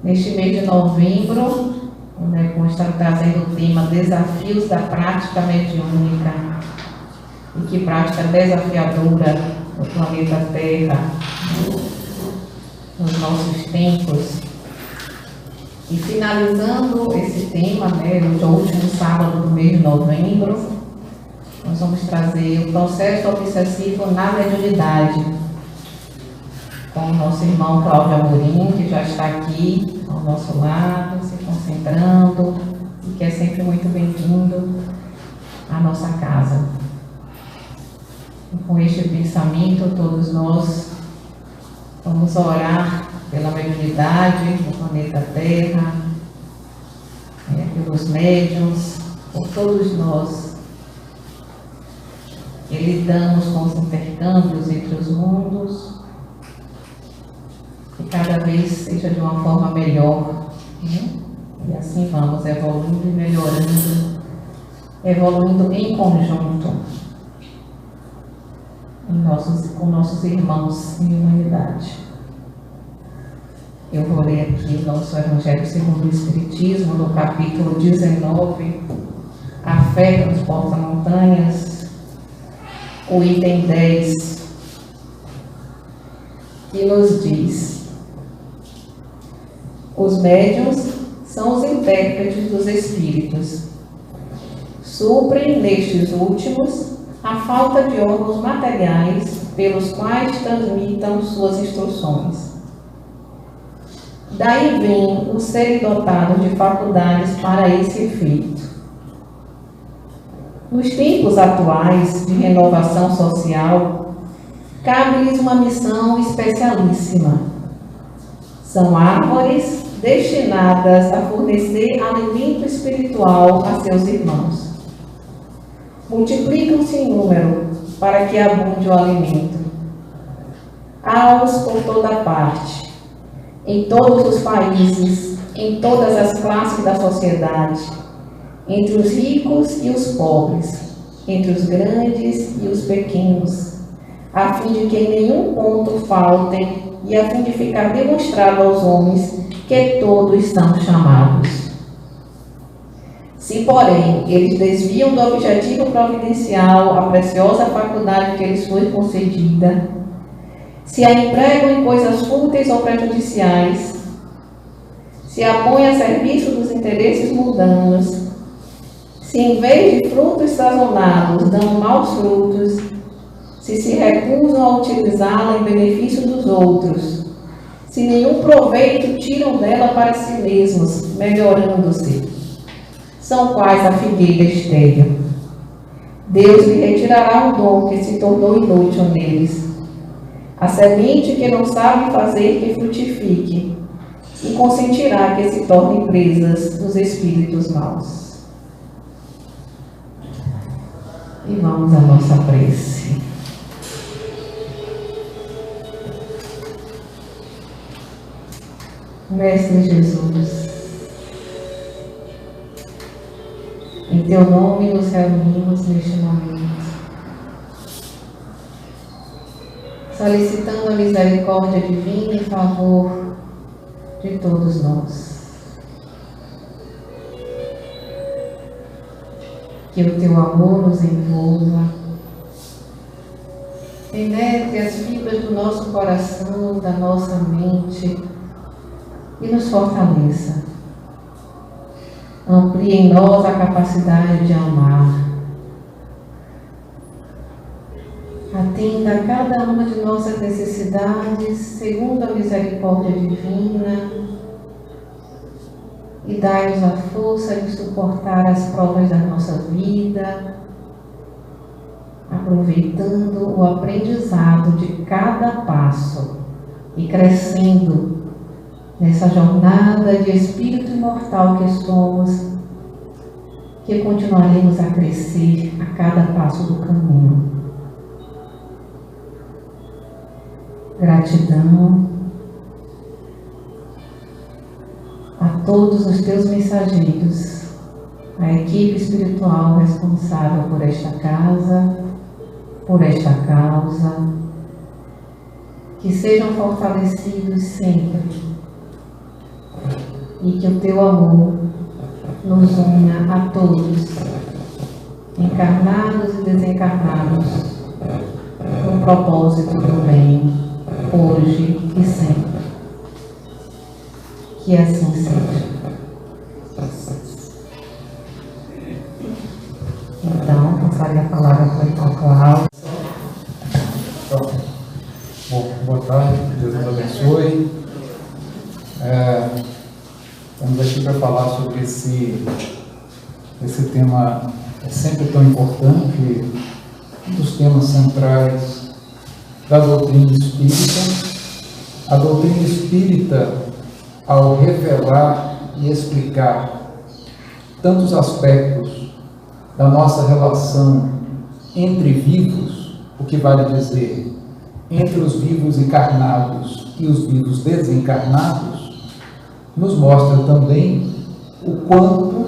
Neste mês de novembro, como está trazendo o tema Desafios da Prática Mediúnica. E que prática desafiadora no planeta Terra, nos nossos tempos. E finalizando esse tema, no último sábado do mês de novembro, nós vamos trazer o processo obsessivo na mediunidade, com o nosso irmão Cláudio Amorim, que já está aqui ao nosso lado, se concentrando, e que é sempre muito bem-vindo à nossa casa. E com este pensamento, todos nós vamos orar pela mediunidade no planeta Terra, pelos médiuns, por todos nós que lidamos com os intercâmbios entre os mundos, que cada vez seja de uma forma melhor, e assim vamos evoluindo e melhorando, evoluindo em conjunto com nossos irmãos em humanidade. Eu vou ler aqui o nosso Evangelho segundo o Espiritismo, no capítulo 19, A Fé Transporta Montanhas, o item 10, que nos diz: os médiuns são os intérpretes dos espíritos. Suprem nestes últimos a falta de órgãos materiais pelos quais transmitam suas instruções. Daí vem o serem dotados de faculdades para esse efeito. Nos tempos atuais de renovação social, cabe-lhes uma missão especialíssima. São árvores destinadas a fornecer alimento espiritual a seus irmãos. Multiplicam-se em número para que abunde o alimento. Há-os por toda parte, em todos os países, em todas as classes da sociedade, entre os ricos e os pobres, entre os grandes e os pequenos, a fim de que em nenhum ponto faltem e a fim de ficar demonstrado aos homens que todos são chamados. Se, porém, eles desviam do objetivo providencial a preciosa faculdade que lhes foi concedida, se a empregam em coisas fúteis ou prejudiciais, se a põem a serviço dos interesses mundanos, se em vez de frutos sazonados dão maus frutos, se recusam a utilizá-la em benefício dos outros, se nenhum proveito tiram dela para si mesmos, melhorando-se, são quais a figueira estéril. Deus lhe retirará o dom que se tornou inútil neles, a semente que não sabe fazer que frutifique, e consentirá que se tornem presas dos espíritos maus. E vamos à nossa prece. Mestre Jesus, em Teu nome nos reunimos neste momento, solicitando a misericórdia divina em favor de todos nós. Que o Teu amor nos envolva, penetre as fibras do nosso coração, da nossa mente e nos fortaleça. Amplie em nós a capacidade de amar. Atenda a cada uma de nossas necessidades segundo a misericórdia divina e dai-nos a força de suportar as provas da nossa vida, aproveitando o aprendizado de cada passo e crescendo nessa jornada de espírito imortal que somos, que continuaremos a crescer a cada passo do caminho. Gratidão a todos os teus mensageiros, a equipe espiritual responsável por esta casa, por esta causa, que sejam fortalecidos sempre e que o teu amor nos una a todos, encarnados e desencarnados, no propósito do bem, hoje e sempre. Que assim seja. Então, passaria a palavra para o irmão Cláudio. Bom, boa tarde, Deus nos abençoe. Estamos aqui para falar sobre esse tema sempre tão importante, um dos temas centrais da doutrina espírita. A doutrina espírita, ao revelar e explicar tantos aspectos da nossa relação entre vivos, o que vale dizer, entre os vivos encarnados e os vivos desencarnados, nos mostra também o quanto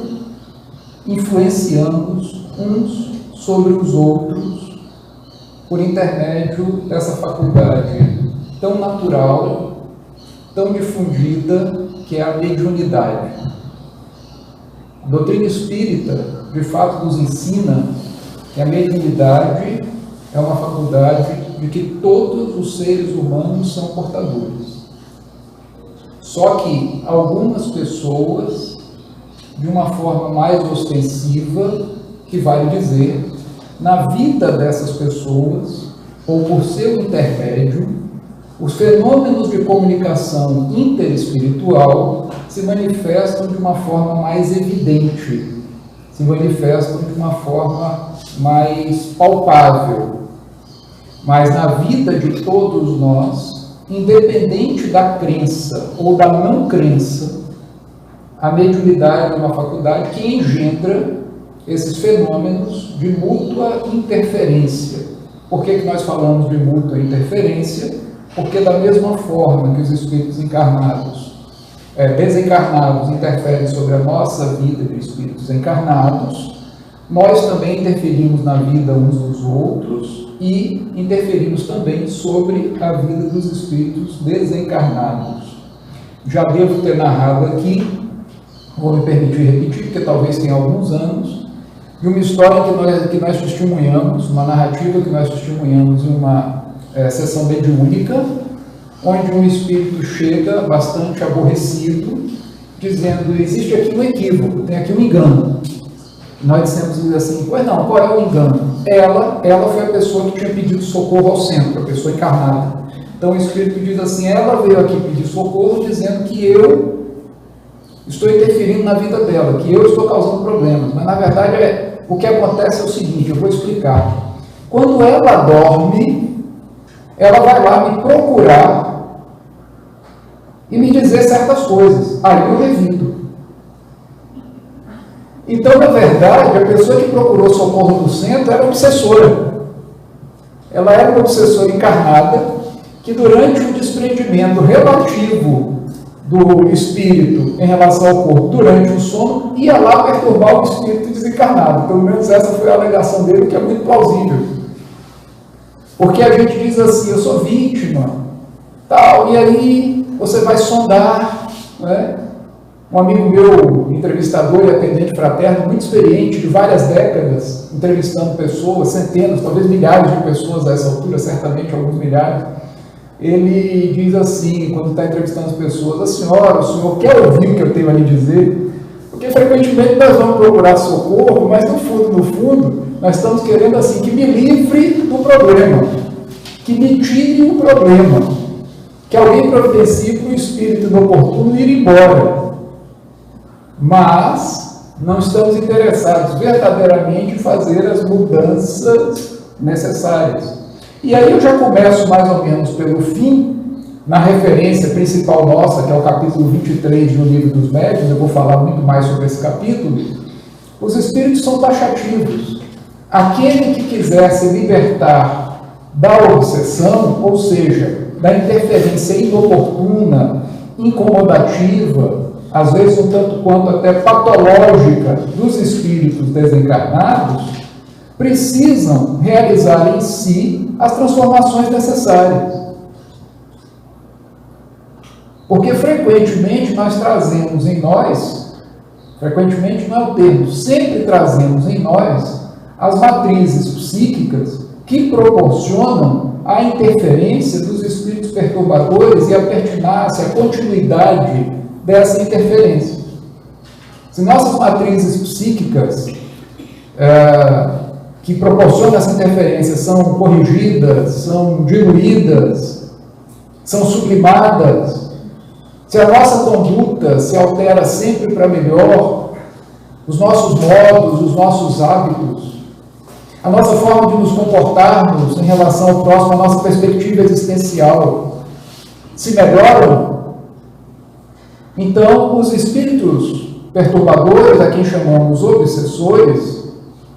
influenciamos uns sobre os outros por intermédio dessa faculdade tão natural, tão difundida, que é a mediunidade. A doutrina espírita, de fato, nos ensina que a mediunidade é uma faculdade de que todos os seres humanos são portadores. Só que algumas pessoas, de uma forma mais ostensiva, que vale dizer, na vida dessas pessoas, ou por seu intermédio, os fenômenos de comunicação interespiritual se manifestam de uma forma mais evidente, se manifestam de uma forma mais palpável. Mas na vida de todos nós, independente da crença ou da não crença, a mediunidade é uma faculdade que engendra esses fenômenos de mútua interferência. Por que nós falamos de mútua interferência? Porque da mesma forma que os espíritos desencarnados interferem sobre a nossa vida de espíritos encarnados, nós também interferimos na vida uns dos outros e interferimos também sobre a vida dos espíritos desencarnados. Já devo ter narrado aqui, vou me permitir repetir, porque talvez tenha alguns anos, de uma história que nós testemunhamos, uma narrativa que nós testemunhamos em uma sessão mediúnica, onde um espírito chega bastante aborrecido, dizendo: existe aqui um equívoco, tem aqui um engano. Nós dissemos assim: pois não, qual é o engano? Ela foi a pessoa que tinha pedido socorro ao centro, a pessoa encarnada. Então o espírito diz assim: ela veio aqui pedir socorro dizendo que eu estou interferindo na vida dela, que eu estou causando problemas. Mas na verdade o que acontece é o seguinte, eu vou explicar. Quando ela dorme, ela vai lá me procurar e me dizer certas coisas. Aí eu revido. Então, na verdade, a pessoa que procurou socorro no centro era obsessora. Ela era uma obsessora encarnada que, durante o desprendimento relativo do espírito em relação ao corpo, durante o sono, ia lá perturbar o espírito desencarnado. Pelo menos essa foi a alegação dele, que é muito plausível. Porque a gente diz assim: eu sou vítima, tal, e aí você vai sondar, né? Um amigo meu, entrevistador e atendente fraterno, muito experiente, de várias décadas, entrevistando pessoas, centenas, talvez milhares de pessoas a essa altura, certamente alguns milhares, ele diz assim, quando está entrevistando as pessoas: o senhor quer ouvir o que eu tenho a lhe dizer? Porque frequentemente nós vamos procurar socorro, mas no fundo, nós estamos querendo assim, que me livre do problema, que me tire o problema, que alguém providencie para o espírito inoportuno ir embora. Mas não estamos interessados verdadeiramente em fazer as mudanças necessárias. E aí eu já começo mais ou menos pelo fim, na referência principal nossa, que é o capítulo 23 do Livro dos Médiuns. Eu vou falar muito mais sobre esse capítulo. Os espíritos são taxativos. Aquele que quiser se libertar da obsessão, ou seja, da interferência inoportuna, incomodativa, às vezes um tanto quanto até patológica dos espíritos desencarnados, precisam realizar em si as transformações necessárias. Porque frequentemente nós trazemos em nós, frequentemente não é o termo, sempre trazemos em nós as matrizes psíquicas que proporcionam a interferência dos espíritos perturbadores e a pertinácia, a continuidade dessa interferência. Se nossas matrizes psíquicas que proporcionam essa interferência são corrigidas, são diluídas, são sublimadas, se a nossa conduta se altera sempre para melhor, os nossos modos, os nossos hábitos, a nossa forma de nos comportarmos em relação ao próximo, a nossa perspectiva existencial se melhoram, então os espíritos perturbadores, a quem chamamos obsessores,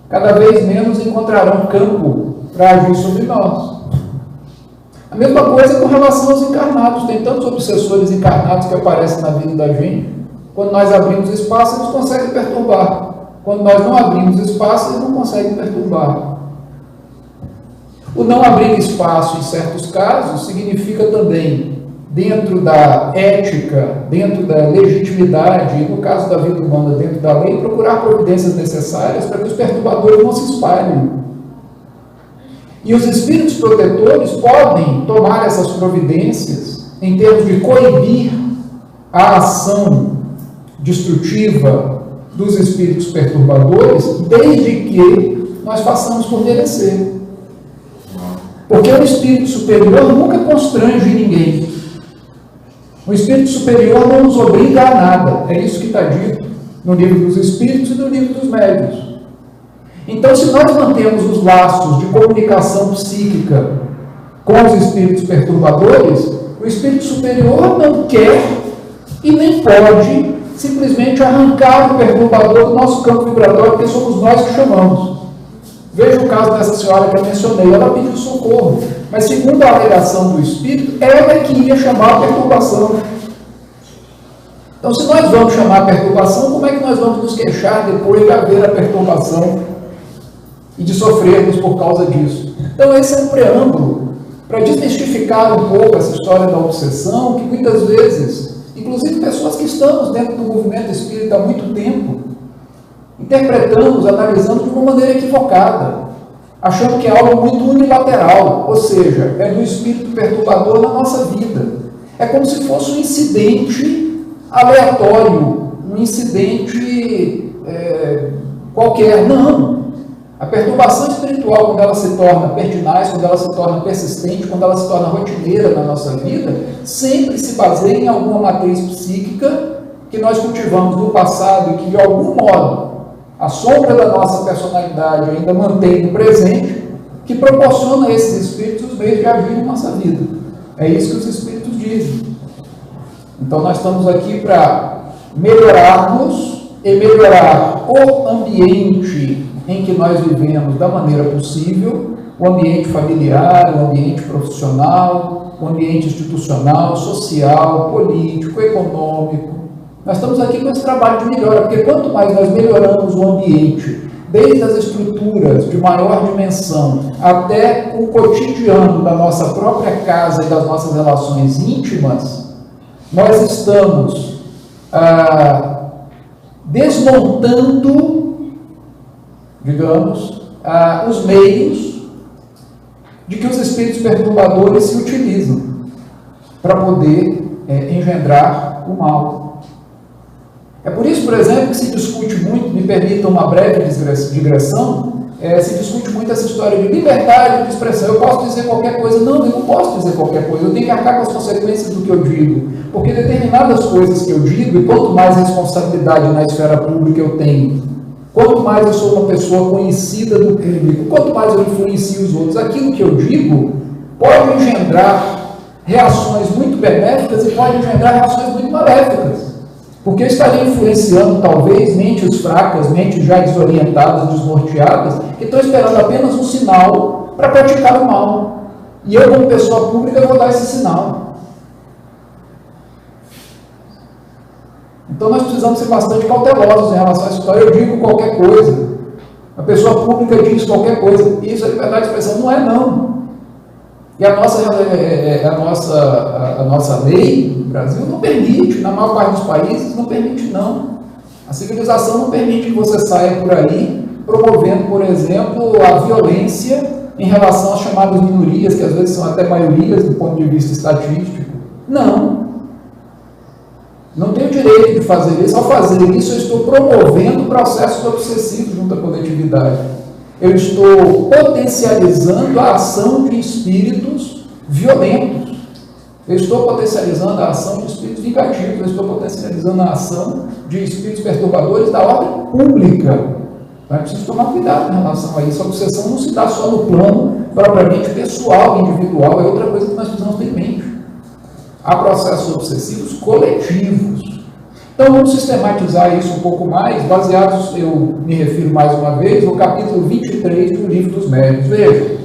cada vez menos encontrarão campo para agir sobre nós. A mesma coisa com relação aos encarnados. Tem tantos obsessores encarnados que aparecem na vida da gente. Quando nós abrimos espaço, eles conseguem perturbar. Quando nós não abrimos espaço, eles não conseguem perturbar. O não abrir espaço em certos casos significa também, dentro da ética, dentro da legitimidade, e no caso da vida humana, dentro da lei, procurar providências necessárias para que os perturbadores não se espalhem. E os espíritos protetores podem tomar essas providências em termos de coibir a ação destrutiva dos espíritos perturbadores, desde que nós façamos por merecer. Porque o espírito superior nunca constrange ninguém. O espírito superior não nos obriga a nada. É isso que está dito no livro dos espíritos e no livro dos médiuns. Então, se nós mantemos os laços de comunicação psíquica com os espíritos perturbadores, o espírito superior não quer e nem pode simplesmente arrancar o perturbador do nosso campo vibratório, porque somos nós que chamamos. Veja o caso dessa senhora que eu mencionei, ela pediu socorro, mas segundo a alegação do espírito, ela que ia chamar a perturbação. Então, se nós vamos chamar a perturbação, como é que nós vamos nos queixar depois de haver a perturbação e de sofrermos por causa disso? Então, esse é um preâmbulo para desmistificar um pouco essa história da obsessão, que muitas vezes, inclusive pessoas que estamos dentro do movimento espírita há muito tempo, interpretamos, analisando de uma maneira equivocada, achando que é algo muito unilateral, ou seja, é do espírito perturbador na nossa vida. É como se fosse um incidente aleatório, um incidente qualquer. Não. A perturbação espiritual, quando ela se torna pertinaz, quando ela se torna persistente, quando ela se torna rotineira na nossa vida, sempre se baseia em alguma matriz psíquica que nós cultivamos no passado e que, de algum modo, a sombra da nossa personalidade ainda mantém no presente, que proporciona a esses espíritos os meios de agir em nossa vida. É isso que os espíritos dizem. Então, nós estamos aqui para melhorarmos e melhorar o ambiente em que nós vivemos da maneira possível, o ambiente familiar, o ambiente profissional, o ambiente institucional, social, político, econômico. Nós estamos aqui com esse trabalho de melhora, porque quanto mais nós melhoramos o ambiente, desde as estruturas de maior dimensão até o cotidiano da nossa própria casa e das nossas relações íntimas, nós estamos desmontando, digamos, os meios de que os espíritos perturbadores se utilizam para poder engendrar o mal. É por isso, por exemplo, que se discute muito, me permita uma breve digressão, se discute muito essa história de liberdade de expressão. Eu posso dizer qualquer coisa. Não, eu não posso dizer qualquer coisa. Eu tenho que arcar com as consequências do que eu digo. Porque determinadas coisas que eu digo, e quanto mais responsabilidade na esfera pública eu tenho, quanto mais eu sou uma pessoa conhecida do público, quanto mais eu influencio os outros, aquilo que eu digo pode engendrar reações muito benéficas e pode engendrar reações muito maléficas. Porque eu estaria influenciando, talvez, mentes fracas, mentes já desorientadas, desnorteadas, que estão esperando apenas um sinal para praticar o mal. E eu, como pessoa pública, vou dar esse sinal. Então, nós precisamos ser bastante cautelosos em relação a essa história. Eu digo qualquer coisa. A pessoa pública diz qualquer coisa. Isso é liberdade de expressão. Não é, não. E a nossa lei no Brasil não permite, na maior parte dos países não permite não. A civilização não permite que você saia por aí promovendo, por exemplo, a violência em relação às chamadas minorias, que às vezes são até maiorias do ponto de vista estatístico. Não. Não tenho direito de fazer isso. Ao fazer isso, eu estou promovendo processos obsessivos junto à coletividade. Eu estou potencializando a ação de espíritos violentos. Eu estou potencializando a ação de espíritos vingativos. Eu estou potencializando a ação de espíritos perturbadores da ordem pública. Então, é preciso tomar cuidado em relação a isso. A obsessão não se dá só no plano propriamente pessoal, individual. É outra coisa que nós precisamos ter em mente. Há processos obsessivos coletivos. Então, vamos sistematizar isso um pouco mais, baseados, eu me refiro mais uma vez, no capítulo 23 do Livro dos Médiuns. Veja,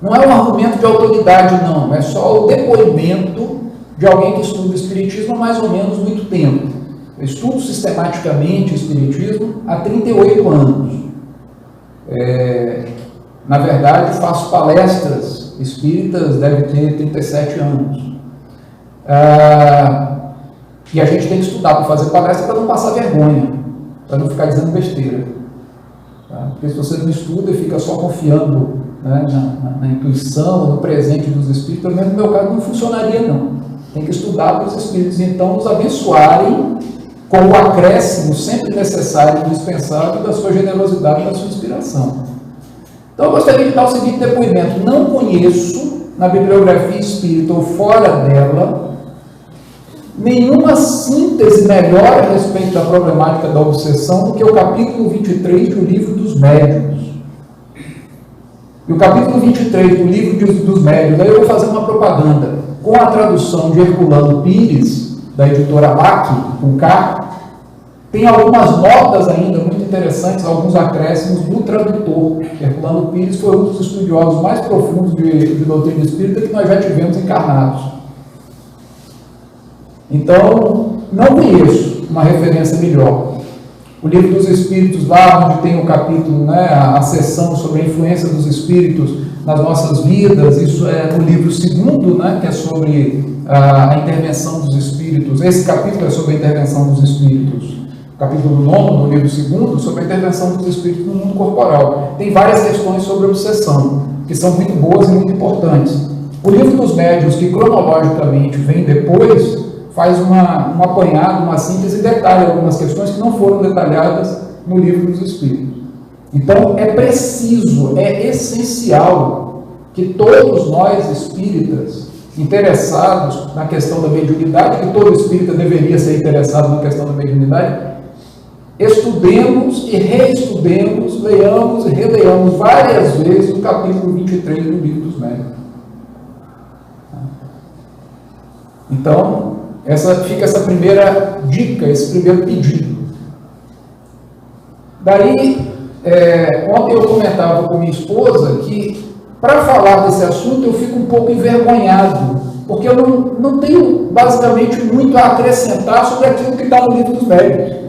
não é um argumento de autoridade, não, é só o depoimento de alguém que estuda o Espiritismo há mais ou menos muito tempo. Eu estudo sistematicamente o Espiritismo há 38 anos. Na verdade, faço palestras espíritas, deve ter 37 anos. E a gente tem que estudar para fazer palestra para não passar vergonha, para não ficar dizendo besteira. Tá? Porque se você não estuda e fica só confiando, né, na intuição, no presente dos espíritos, pelo menos no meu caso não funcionaria não. Tem que estudar para os espíritos então nos abençoarem com o acréscimo sempre necessário e indispensável da sua generosidade e da sua inspiração. Então eu gostaria de dar o seguinte depoimento: não conheço na bibliografia espírita ou fora dela nenhuma síntese melhor a respeito da problemática da obsessão do que o capítulo 23 do Livro dos Médiuns. E o capítulo 23 do Livro dos Médiuns, aí eu vou fazer uma propaganda, com a tradução de Herculano Pires, da editora LAC, com K, tem algumas notas ainda muito interessantes, alguns acréscimos do tradutor. Herculano Pires foi um dos estudiosos mais profundos de doutrina espírita que nós já tivemos encarnados. Então, não conheço uma referência melhor. O Livro dos Espíritos, lá onde tem o capítulo, né, a seção sobre a influência dos espíritos nas nossas vidas, isso é no livro 2º, né, que é sobre a intervenção dos espíritos. Esse capítulo é sobre a intervenção dos espíritos. O capítulo 9 do livro 2º, sobre a intervenção dos espíritos no mundo corporal. Tem várias questões sobre obsessão, que são muito boas e muito importantes. O Livro dos Médiuns, que cronologicamente vem depois, faz um apanhado, uma síntese e detalha algumas questões que não foram detalhadas no Livro dos Espíritos. Então, é preciso, é essencial que todos nós espíritas interessados na questão da mediunidade, que todo espírita deveria ser interessado na questão da mediunidade, estudemos e reestudemos, leiamos e releiamos várias vezes o capítulo 23 do Livro dos Médiuns. Então, fica essa primeira dica, esse primeiro pedido. Daí, ontem eu comentava com minha esposa que, para falar desse assunto, eu fico um pouco envergonhado, porque eu não tenho, basicamente, muito a acrescentar sobre aquilo que está no Livro dos Médiuns.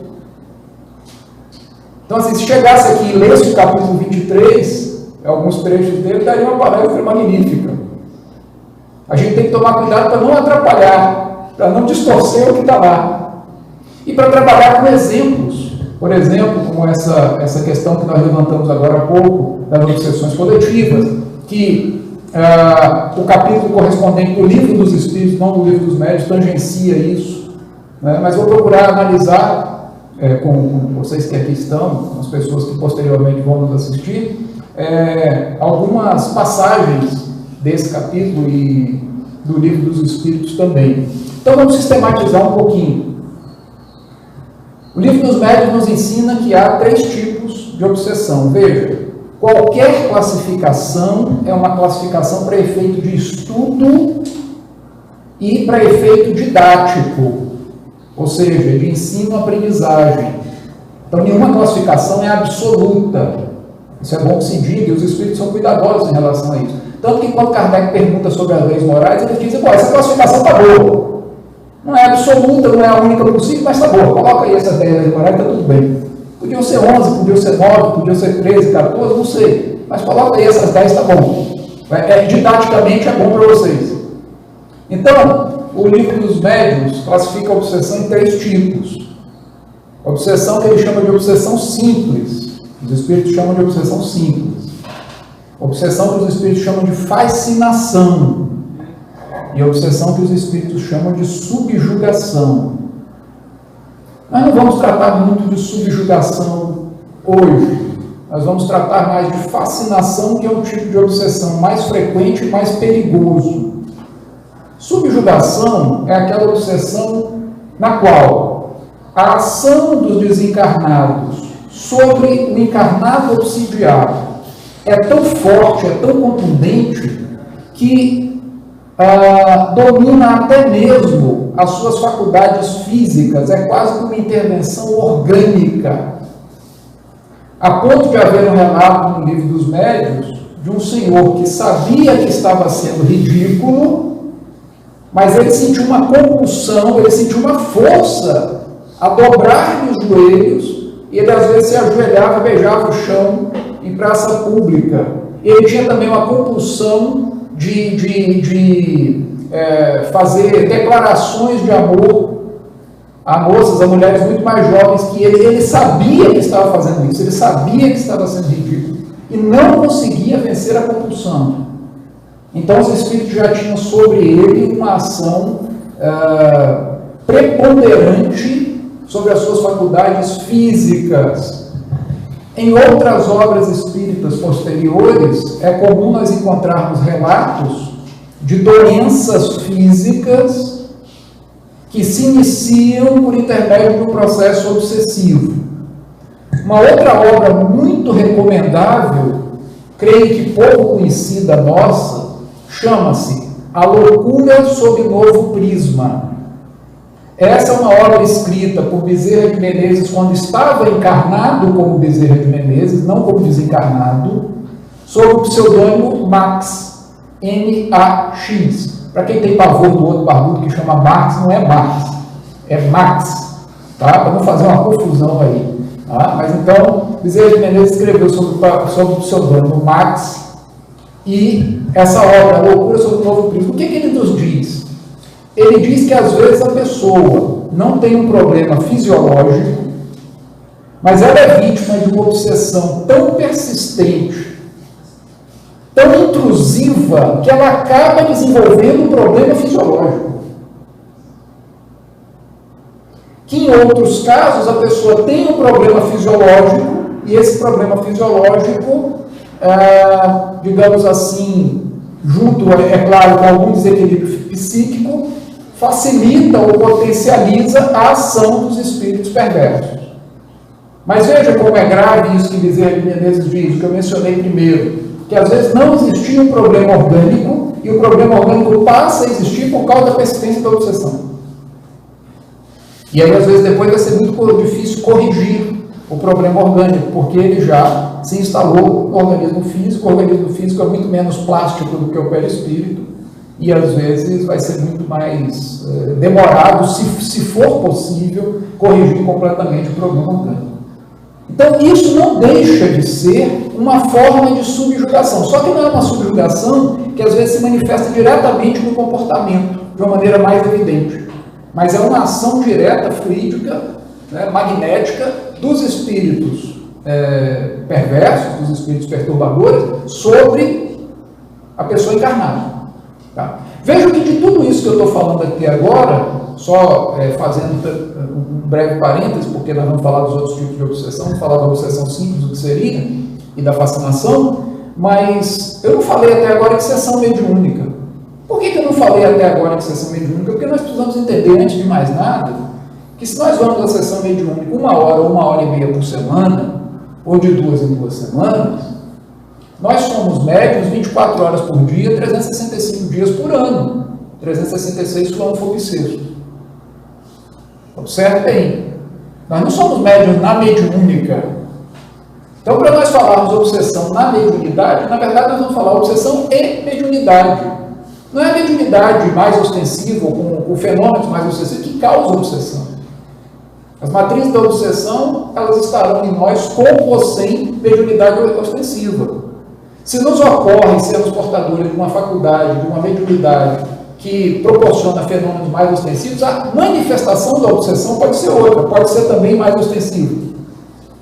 Então, assim, se chegasse aqui e lesse o capítulo 23, alguns trechos dele, daria uma palestra magnífica. A gente tem que tomar cuidado para não atrapalhar, para não distorcer o que está lá. E para trabalhar com exemplos. Por exemplo, como essa questão que nós levantamos agora há pouco, das obsessões coletivas, que o capítulo correspondente do Livro dos Espíritos, não do Livro dos Médiuns, tangencia isso. Né? Mas vou procurar analisar, com vocês que aqui estão, com as pessoas que posteriormente vão nos assistir, algumas passagens desse capítulo e do Livro dos Espíritos também. Então vamos sistematizar um pouquinho. O Livro dos Médiuns nos ensina que há 3 tipos de obsessão. Veja, qualquer classificação é uma classificação para efeito de estudo e para efeito didático, ou seja, de ensino-aprendizagem. Então nenhuma classificação é absoluta. Isso é bom que se diga, e os espíritos são cuidadosos em relação a isso. Tanto que quando Kardec pergunta sobre as leis morais, eles dizem, essa classificação está boa. Não é absoluta, não é a única possível, mas está boa. Coloca aí essas 10 leis morais, está tudo bem. Podiam ser 11, podiam ser 9, podiam ser 13, 14, não sei. mas coloca aí essas 10, tá bom. Didaticamente é bom para vocês. Então, o livro dos médiuns classifica a obsessão em 3 tipos. A obsessão que ele chama de obsessão simples. Os espíritos chamam de obsessão simples. A obsessão que os espíritos chamam de fascinação. E a obsessão que os espíritos chamam de subjugação. Nós não vamos tratar muito de subjugação hoje. Nós vamos tratar mais de fascinação, que é um tipo de obsessão mais frequente e mais perigoso. Subjugação é aquela obsessão na qual a ação dos desencarnados sobre o encarnado obsidiado é tão forte, é tão contundente, que domina até mesmo as suas faculdades físicas, é quase como uma intervenção orgânica, a ponto de haver um relato no livro dos médiuns de um senhor que sabia que estava sendo ridículo, mas ele sentiu uma compulsão, ele sentiu uma força a dobrar-lhe os joelhos, e ele às vezes se ajoelhava, beijava o chão em praça pública. Ele tinha também uma compulsão de fazer declarações de amor a moças, a mulheres muito mais jovens que ele sabia que estava fazendo isso, ele sabia que estava sendo ridículo e não conseguia vencer a compulsão. Então os espíritos já tinham sobre ele uma ação preponderante sobre as suas faculdades físicas. Em outras obras espíritas posteriores, é comum nós encontrarmos relatos de doenças físicas que se iniciam por intermédio do processo obsessivo. Uma outra obra muito recomendável, creio que pouco conhecida nossa, chama-se A Loucura sob Novo Prisma. Essa é uma obra escrita por Bezerra de Menezes quando estava encarnado como Bezerra de Menezes, não como desencarnado, sob o pseudônimo Max, M-A-X. Para quem tem pavor do outro barbudo que chama Marx, não é Marx, é Max, tá? Para não fazer uma confusão aí. Tá? Mas então, Bezerra de Menezes escreveu sobre o pseudônimo Max, e essa obra, A Loucura sob o Novo Prisma, o que ele nos diz? Ele diz que às vezes a pessoa não tem um problema fisiológico, mas ela é vítima de uma obsessão tão persistente, tão intrusiva, que ela acaba desenvolvendo um problema fisiológico. Que em outros casos a pessoa tem um problema fisiológico, e esse problema fisiológico, digamos assim, junto, é claro, com algum desequilíbrio psíquico, facilita ou potencializa a ação dos espíritos perversos. Mas veja como é grave isso que Bezerra de Menezes diz, que eu mencionei primeiro, que às vezes não existia um problema orgânico, e o problema orgânico passa a existir por causa da persistência da obsessão. E aí, às vezes, depois vai ser muito difícil corrigir o problema orgânico, porque ele já se instalou no organismo físico. O organismo físico é muito menos plástico do que o perispírito, e às vezes vai ser muito mais demorado, se for possível, corrigir completamente o problema orgânico. Então, isso não deixa de ser uma forma de subjugação, só que não é uma subjugação que às vezes se manifesta diretamente no comportamento, de uma maneira mais evidente, mas é uma ação direta, fluídica, né, magnética, dos espíritos perversos, dos espíritos perturbadores, sobre a pessoa encarnada. Tá? Veja que de tudo isso que eu estou falando aqui agora, só fazendo um breve parênteses, porque nós vamos falar dos outros tipos de obsessão, vamos falar da obsessão simples, o que seria, e da fascinação, mas eu não falei até agora de sessão mediúnica. Por que eu não falei até agora de sessão mediúnica? Porque nós precisamos entender, antes de mais nada, que se nós vamos à sessão mediúnica 1 hora ou 1h30 por semana, ou de 2 em 2 semanas, nós somos médiuns 24 horas por dia, 365 dias por ano, 366 se o ano for bissexto. Observe bem, nós não somos médiuns na mediúnica. Então, para nós falarmos obsessão na mediunidade, na verdade nós vamos falar obsessão e mediunidade. Não é a mediunidade mais ostensiva, com fenômenos mais ostensivos, que causa obsessão. As matrizes da obsessão, elas estarão em nós com ou sem mediunidade ostensiva. Se nos ocorre sermos portadores de uma faculdade, de uma mediunidade que proporciona fenômenos mais ostensivos, a manifestação da obsessão pode ser outra, pode ser também mais ostensiva.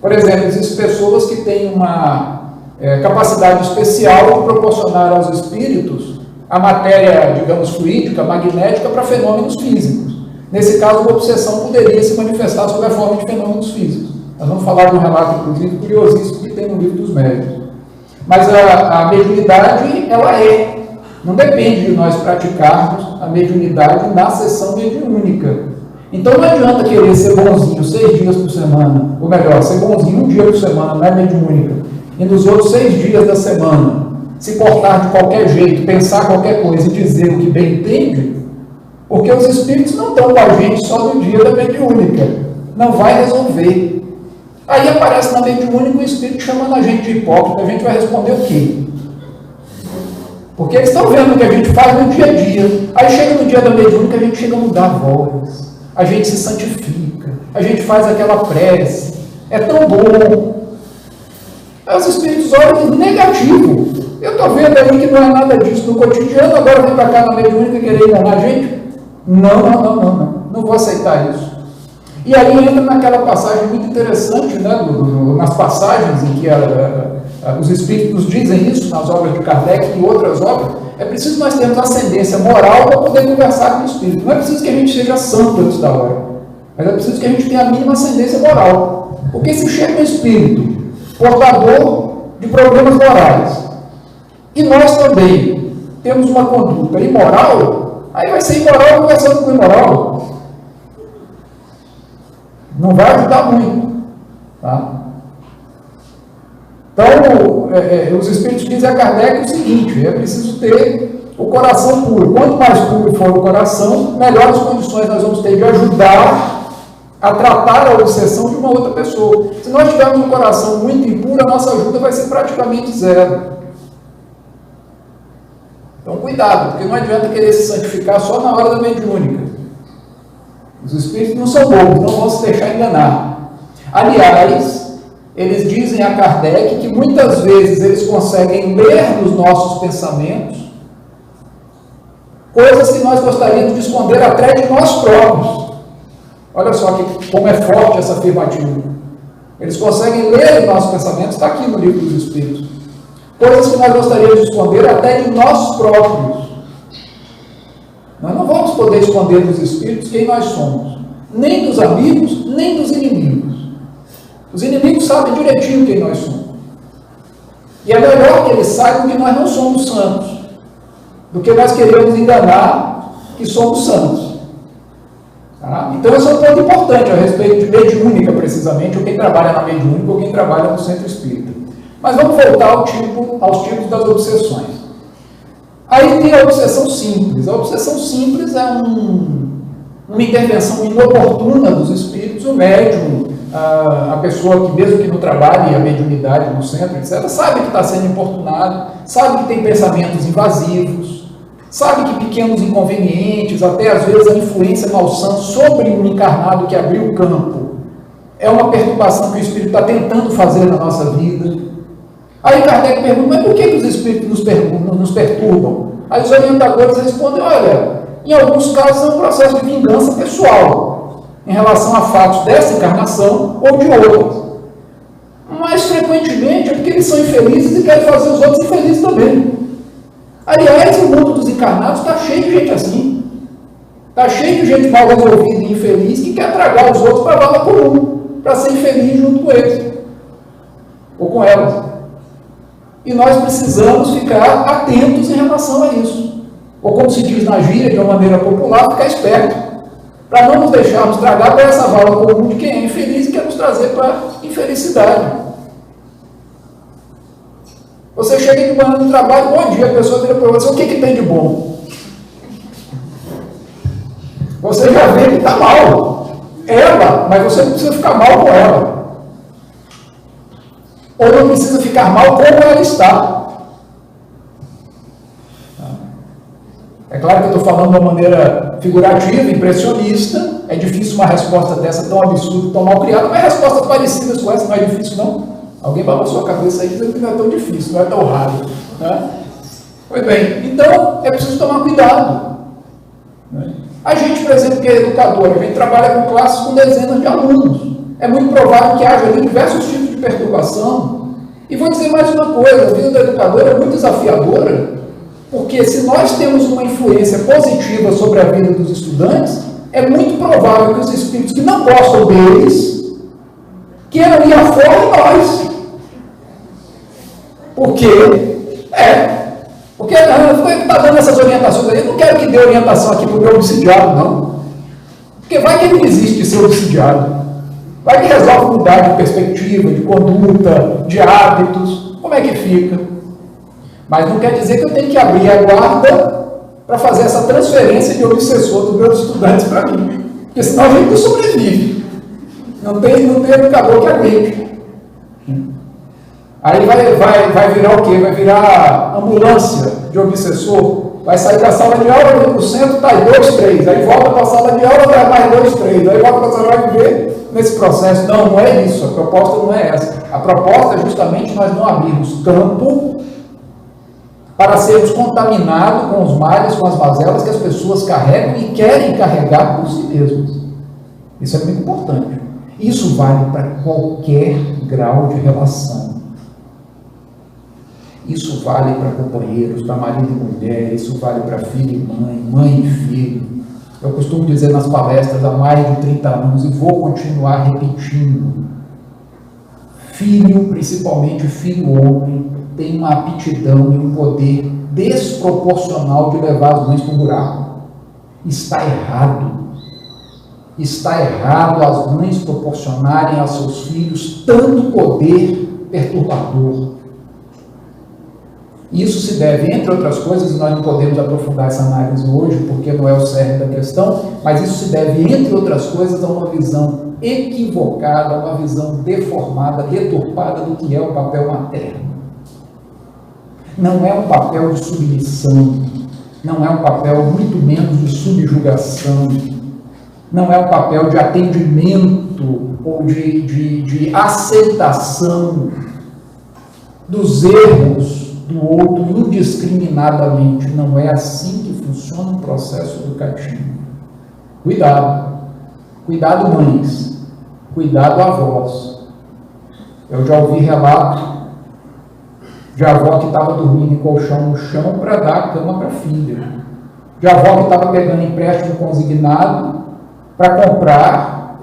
Por exemplo, existem pessoas que têm uma capacidade especial de proporcionar aos espíritos a matéria, digamos, fluídica, magnética, para fenômenos físicos. Nesse caso, a obsessão poderia se manifestar sob a forma de fenômenos físicos. Nós vamos falar de um relato, inclusive, curiosíssimo que tem no livro dos médiuns. Mas a mediunidade, ela não depende de nós praticarmos a mediunidade na sessão mediúnica. Então não adianta querer ser bonzinho 6 dias por semana, ou melhor, ser bonzinho 1 dia por semana, não é mediúnica, e nos outros 6 dias da semana se portar de qualquer jeito, pensar qualquer coisa e dizer o que bem entende, porque os espíritos não estão com a gente só no dia da mediúnica, não vai resolver. Aí aparece na mediúnica o espírito chamando a gente de hipócrita, a gente vai responder o quê? Porque eles estão vendo o que a gente faz no dia a dia. Aí chega no dia da mediúnica, a gente chega a mudar a voz, a gente se santifica, a gente faz aquela prece, é tão bom. Aí os espíritos olham negativo. Eu estou vendo aí que não é nada disso no cotidiano, agora vem para cá na mediúnica querer enganar a gente? Não vou aceitar isso. E aí entra naquela passagem muito interessante, né, nas passagens em que os espíritos nos dizem isso, nas obras de Kardec e outras obras. É preciso nós termos ascendência moral para poder conversar com o espírito. Não é preciso que a gente seja santo antes da hora, mas é preciso que a gente tenha a mínima ascendência moral. Porque se chega um espírito portador de problemas morais, e nós também temos uma conduta imoral, aí vai ser imoral conversando com imoral. Não vai ajudar muito. Tá? Então, os espíritos dizem a Kardec o seguinte: é preciso ter o coração puro. Quanto mais puro for o coração, melhores condições nós vamos ter de ajudar a tratar a obsessão de uma outra pessoa. Se nós tivermos um coração muito impuro, a nossa ajuda vai ser praticamente zero. Então, cuidado, porque não adianta querer se santificar só na hora da mediúnica. Os espíritos não são bobos, não vão se deixar enganar. Aliás, eles dizem a Kardec que muitas vezes eles conseguem ler nos nossos pensamentos coisas que nós gostaríamos de esconder até de nós próprios. Olha só como é forte essa afirmativa. Eles conseguem ler os nossos pensamentos, está aqui no livro dos Espíritos. Coisas que nós gostaríamos de esconder até de nós próprios. Nós não vamos poder esconder dos espíritos quem nós somos, nem dos amigos, nem dos inimigos. Os inimigos sabem direitinho quem nós somos. E é melhor que eles saibam que nós não somos santos, do que nós queremos enganar que somos santos. Tá? Então, esse é um ponto importante a respeito de mediúnica, precisamente, ou quem trabalha na mediúnica ou quem trabalha no centro espírita. Mas vamos voltar aos tipos das obsessões. Aí tem a obsessão simples. A obsessão simples é uma intervenção inoportuna dos espíritos. O médium, a pessoa que mesmo que não trabalhe a mediunidade no centro, etc., sabe que está sendo importunado, sabe que tem pensamentos invasivos, sabe que pequenos inconvenientes, até às vezes a influência malsã sobre um encarnado que abriu o campo, é uma perturbação que o espírito está tentando fazer na nossa vida. Aí Kardec pergunta: mas por que os espíritos nos perturbam? Aí os orientadores respondem: olha, em alguns casos é um processo de vingança pessoal, em relação a fatos dessa encarnação ou de outras. Mas frequentemente é porque eles são infelizes e querem fazer os outros infelizes também. Aliás, o mundo dos encarnados está cheio de gente assim. Está cheio de gente mal resolvida e infeliz que quer tragar os outros para a vala comum, para ser infeliz junto com eles, ou com elas. E nós precisamos ficar atentos em relação a isso. Ou como se diz na gíria, de uma maneira popular, ficar esperto, para não nos deixarmos tragar para essa vala comum de quem é infeliz e quer nos trazer para a infelicidade. Você chega de manhã no trabalho, bom dia, a pessoa vira para você: o que tem de bom? Você já vê que está mal. Ela, mas você não precisa ficar mal com ela. Ou não precisa ficar mal como ela está. É claro que eu estou falando de uma maneira figurativa, impressionista. É difícil uma resposta dessa tão absurda, tão mal criada, mas respostas parecidas com essa não é difícil, não. Alguém balançou a cabeça aí dizendo que não é tão difícil, não é tão raro. Né? Pois bem, então é preciso tomar cuidado. Né? A gente, por exemplo, que é educador, a gente trabalha com classes com dezenas de alunos. É muito provável que haja ali diversos tipos de perturbação. E vou dizer mais uma coisa, a vida do educador é muito desafiadora, porque se nós temos uma influência positiva sobre a vida dos estudantes, é muito provável que os espíritos que não gostam deles queiram ir afora em nós. Porque está dando essas orientações aí, eu não quero que dê orientação aqui para o meu obsidiado, não. Porque vai que ele desiste de ser obsidiado. Vai que resolve mudar de perspectiva, de conduta, de hábitos. Como é que fica? Mas não quer dizer que eu tenho que abrir a guarda para fazer essa transferência de obsessor dos meus estudantes para mim. Porque senão a gente não sobrevive. Não tem educador que aguente. Aí vai virar o quê? Vai virar ambulância de obsessor. Vai sair da sala de aula, no centro está 2, 3. Aí volta para a sala de aula, vai mais 2, 3. Aí volta para a sala de viver nesse processo. Não é isso. A proposta não é essa. A proposta é justamente nós não abrirmos campo para sermos contaminados com os males, com as mazelas que as pessoas carregam e querem carregar por si mesmas. Isso é muito importante. Isso vale para qualquer grau de relação. Isso vale para companheiros, para marido e mulher, isso vale para filho e mãe, mãe e filho. Eu costumo dizer nas palestras há mais de 30 anos e vou continuar repetindo. Filho, principalmente filho homem, tem uma aptidão e um poder desproporcional de levar as mães para o buraco. Está errado. Está errado as mães proporcionarem aos seus filhos tanto poder perturbador. Isso se deve, entre outras coisas, e nós não podemos aprofundar essa análise hoje, porque não é o cerne da questão, mas isso se deve, entre outras coisas, a uma visão equivocada, uma visão deformada, deturpada do que é o papel materno. Não é um papel de submissão, não é um papel muito menos de subjugação, não é um papel de atendimento ou de aceitação dos erros do outro indiscriminadamente. Não é assim que funciona um processo educativo. Cuidado. Cuidado, mães. Cuidado, avós. Eu já ouvi relato de avó que estava dormindo em colchão no chão para dar a cama para a filha. De avó que estava pegando empréstimo consignado para comprar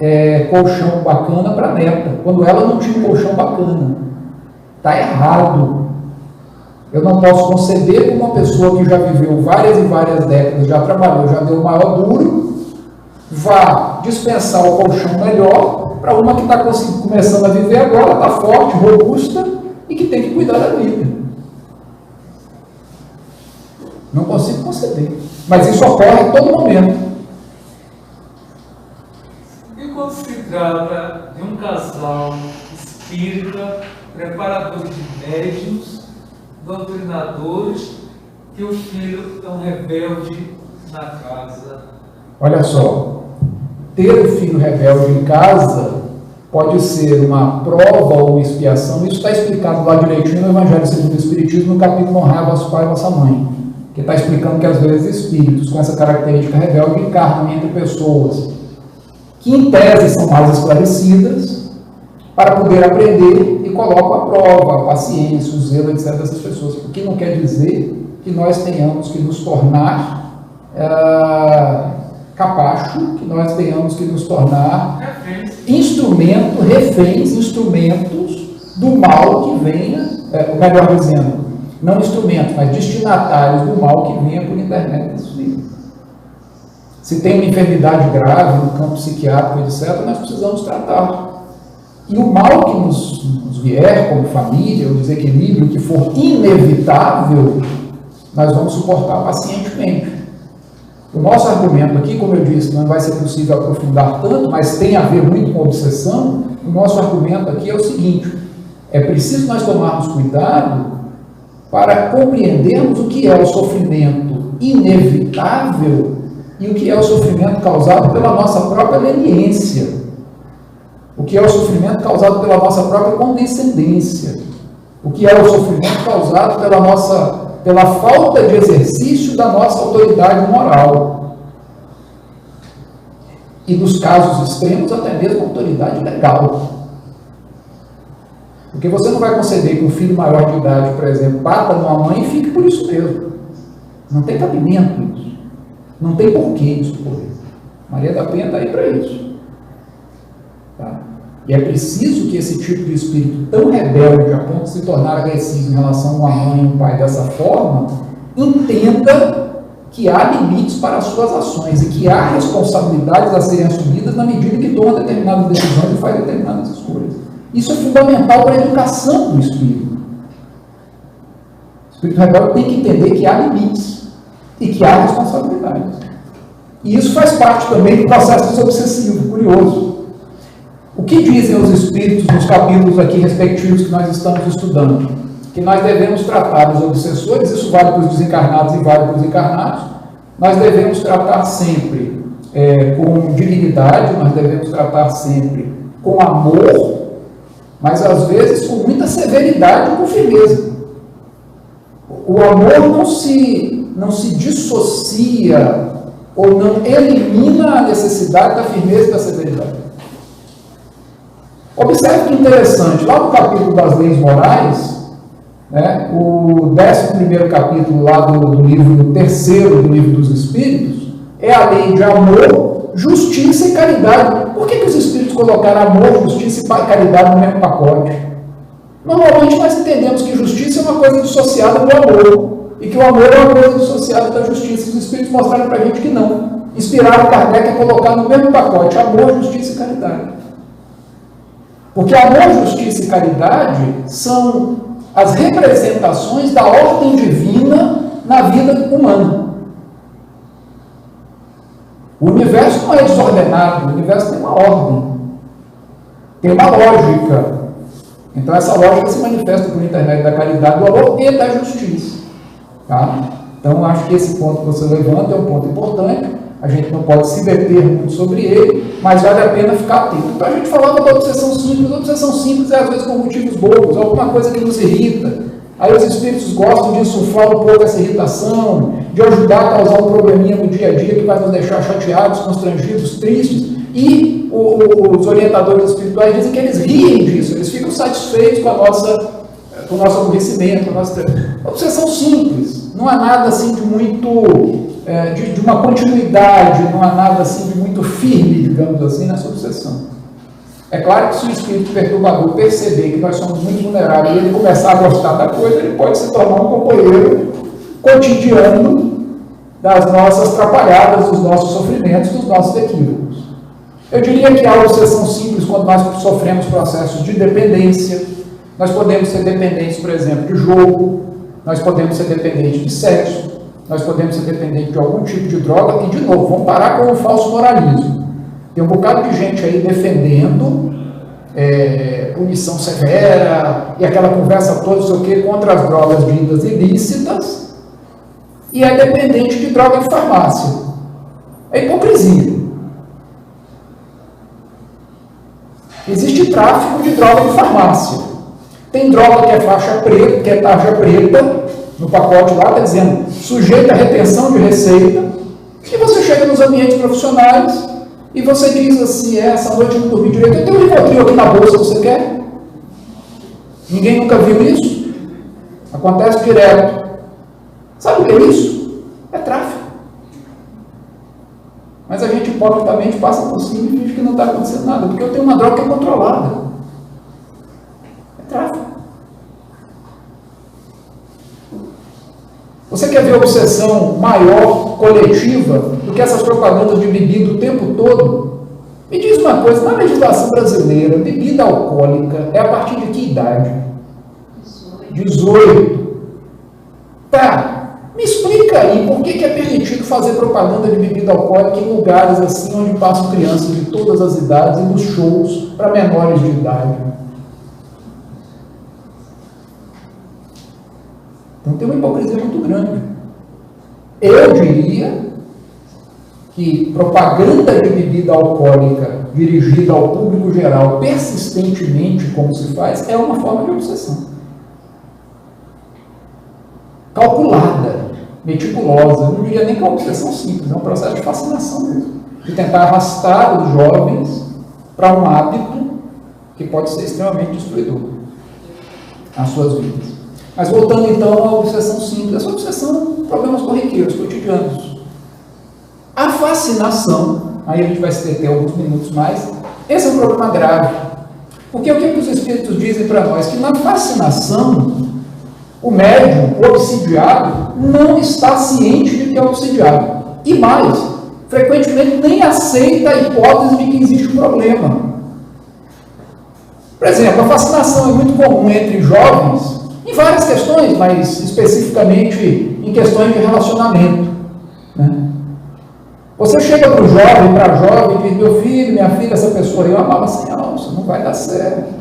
colchão bacana para a neta, quando ela não tinha um colchão bacana. Está errado. Eu não posso conceder que uma pessoa que já viveu várias e várias décadas, já trabalhou, já deu o maior duro, vá dispensar o colchão melhor para uma que está começando a viver agora, está forte, robusta e que tem que cuidar da vida. Não consigo conceder. Mas isso ocorre a todo momento. E quando se trata de um casal espírita, preparador de médiuns, doutrinadores, que o filho é um rebelde na casa? Olha só, ter o filho rebelde em casa pode ser uma prova ou uma expiação. Isso está explicado lá direitinho no Evangelho segundo o Espiritismo, no capítulo Honrai vosso pai e vossa mãe, que está explicando que às vezes espíritos com essa característica rebelde encarnam entre pessoas que em tese são mais esclarecidas para poder aprender e colocam à prova a paciência, o zelo, etc. dessas pessoas. O que não quer dizer que nós tenhamos que nos tornar capacho, que nós tenhamos que nos tornar reféns, instrumentos do mal que venha, melhor dizendo, não instrumentos, mas destinatários do mal que venha por internet desses livros. Se tem uma enfermidade grave no campo psiquiátrico, etc., nós precisamos tratar. E o mal que nos vier como família, o desequilíbrio que for inevitável, nós vamos suportar pacientemente. O nosso argumento aqui, como eu disse, não vai ser possível aprofundar tanto, mas tem a ver muito com obsessão. O nosso argumento aqui é o seguinte: é preciso nós tomarmos cuidado para compreendermos o que é o sofrimento inevitável e o que é o sofrimento causado pela nossa própria leniência. o que é o sofrimento causado pela nossa própria condescendência, o que é o sofrimento causado pela falta de exercício da nossa autoridade moral. E nos casos extremos, até mesmo autoridade legal. Porque você não vai conceder que um filho maior de idade, por exemplo, bata numa mãe e fique por isso mesmo. Não tem cabimento isso. Não tem porquê isso ocorrer. Maria da Penha está aí para isso. Tá? E é preciso que esse tipo de espírito tão rebelde, a ponto de se tornar agressivo em relação a uma mãe e um pai dessa forma, entenda que há limites para as suas ações e que há responsabilidades a serem assumidas na medida que toma determinadas decisões e faz determinadas escolhas. Isso é fundamental para a educação do espírito. O espírito rebelde tem que entender que há limites e que há responsabilidades. E isso faz parte também do processo desobsessivo, curioso. O que dizem os espíritos nos capítulos aqui respectivos que nós estamos estudando? Que nós devemos tratar os obsessores, isso vale para os desencarnados e vale para os encarnados, nós devemos tratar sempre com dignidade, nós devemos tratar sempre com amor, mas às vezes com muita severidade e com firmeza. O amor não se dissocia ou não elimina a necessidade da firmeza e da severidade. Observe que interessante, lá no capítulo das leis morais, né, o 11º capítulo lá do livro, o 3º do livro dos Espíritos, é a lei de amor, justiça e caridade. Por que os Espíritos colocaram amor, justiça e caridade no mesmo pacote? Normalmente nós entendemos que justiça é uma coisa dissociada do amor, e que o amor é uma coisa dissociada da justiça. Os Espíritos mostraram para a gente que não. Inspiraram Kardec a colocar no mesmo pacote amor, justiça e caridade. Porque amor, justiça e caridade são as representações da ordem divina na vida humana. O universo não é desordenado, o universo tem uma ordem, tem uma lógica. Então essa lógica se manifesta por intermédio da caridade, do amor e da justiça. Tá? Então acho que esse ponto que você levanta é um ponto importante. A gente não pode se deter muito sobre ele, mas vale a pena ficar atento. Então a gente falava da obsessão simples. A obsessão simples é às vezes por motivos bobos, alguma coisa que nos irrita. Aí os espíritos gostam de insuflar um pouco essa irritação, de ajudar a causar um probleminha no dia a dia que vai nos deixar chateados, constrangidos, tristes. E os orientadores espirituais dizem que eles riem disso, eles ficam satisfeitos com o nosso aborrecimento, obsessão simples. Não há nada assim de muito... de uma continuidade, não há nada assim de muito firme, digamos assim, nessa obsessão. É claro que se o espírito perturbador perceber que nós somos muito vulneráveis e ele começar a gostar da coisa, ele pode se tornar um companheiro cotidiano das nossas atrapalhadas, dos nossos sofrimentos, dos nossos equívocos. Eu diria que a obsessão simples, quando nós sofremos processos de dependência, nós podemos ser dependentes, por exemplo, de jogo, nós podemos ser dependentes de sexo, nós podemos ser dependentes de algum tipo de droga, e de novo, vamos parar com o falso moralismo. Tem um bocado de gente aí defendendo punição severa, e aquela conversa toda, não sei o quê, contra as drogas ditas ilícitas, e é dependente de droga em farmácia. É hipocrisia. Existe tráfico de droga em farmácia. Tem droga que é faixa preta, que é tarja preta, no pacote lá, está dizendo, sujeita a retenção de receita, e você chega nos ambientes profissionais e você diz assim, essa noite eu não dormi direito, eu tenho um Rivotril aqui na bolsa, você quer? Ninguém nunca viu isso? Acontece direto. Sabe o que é isso? É tráfico. Mas a gente hipocritamente passa por cima e finge que não está acontecendo nada, porque eu tenho uma droga que é controlada. É tráfico. Você quer ver obsessão maior, coletiva, do que essas propagandas de bebida o tempo todo? Me diz uma coisa, na legislação brasileira, bebida alcoólica é a partir de que idade? 18. Tá, me explica aí, por que é permitido fazer propaganda de bebida alcoólica em lugares assim, onde passam crianças de todas as idades e nos shows para menores de idade? Então tem uma hipocrisia muito grande. Eu diria que propaganda de bebida alcoólica dirigida ao público geral persistentemente, como se faz, é uma forma de obsessão. Calculada, meticulosa, eu não diria nem que é uma obsessão simples, é um processo de fascinação mesmo, de tentar arrastar os jovens para um hábito que pode ser extremamente destruidor nas suas vidas. Mas voltando então à obsessão simples, essa obsessão, problemas corriqueiros, cotidianos. A fascinação, aí a gente vai se deter alguns minutos mais, esse é um problema grave. Porque o que os espíritos dizem para nós? Que na fascinação, o médium, o obsidiado, não está ciente de que é obsidiado. E mais, frequentemente nem aceita a hipótese de que existe um problema. Por exemplo, a fascinação é muito comum entre jovens, em várias questões, mas especificamente em questões de relacionamento. Né? Você chega para o jovem, para a jovem, e diz: meu filho, minha filha, essa pessoa aí é uma mala sem alça, não vai dar certo.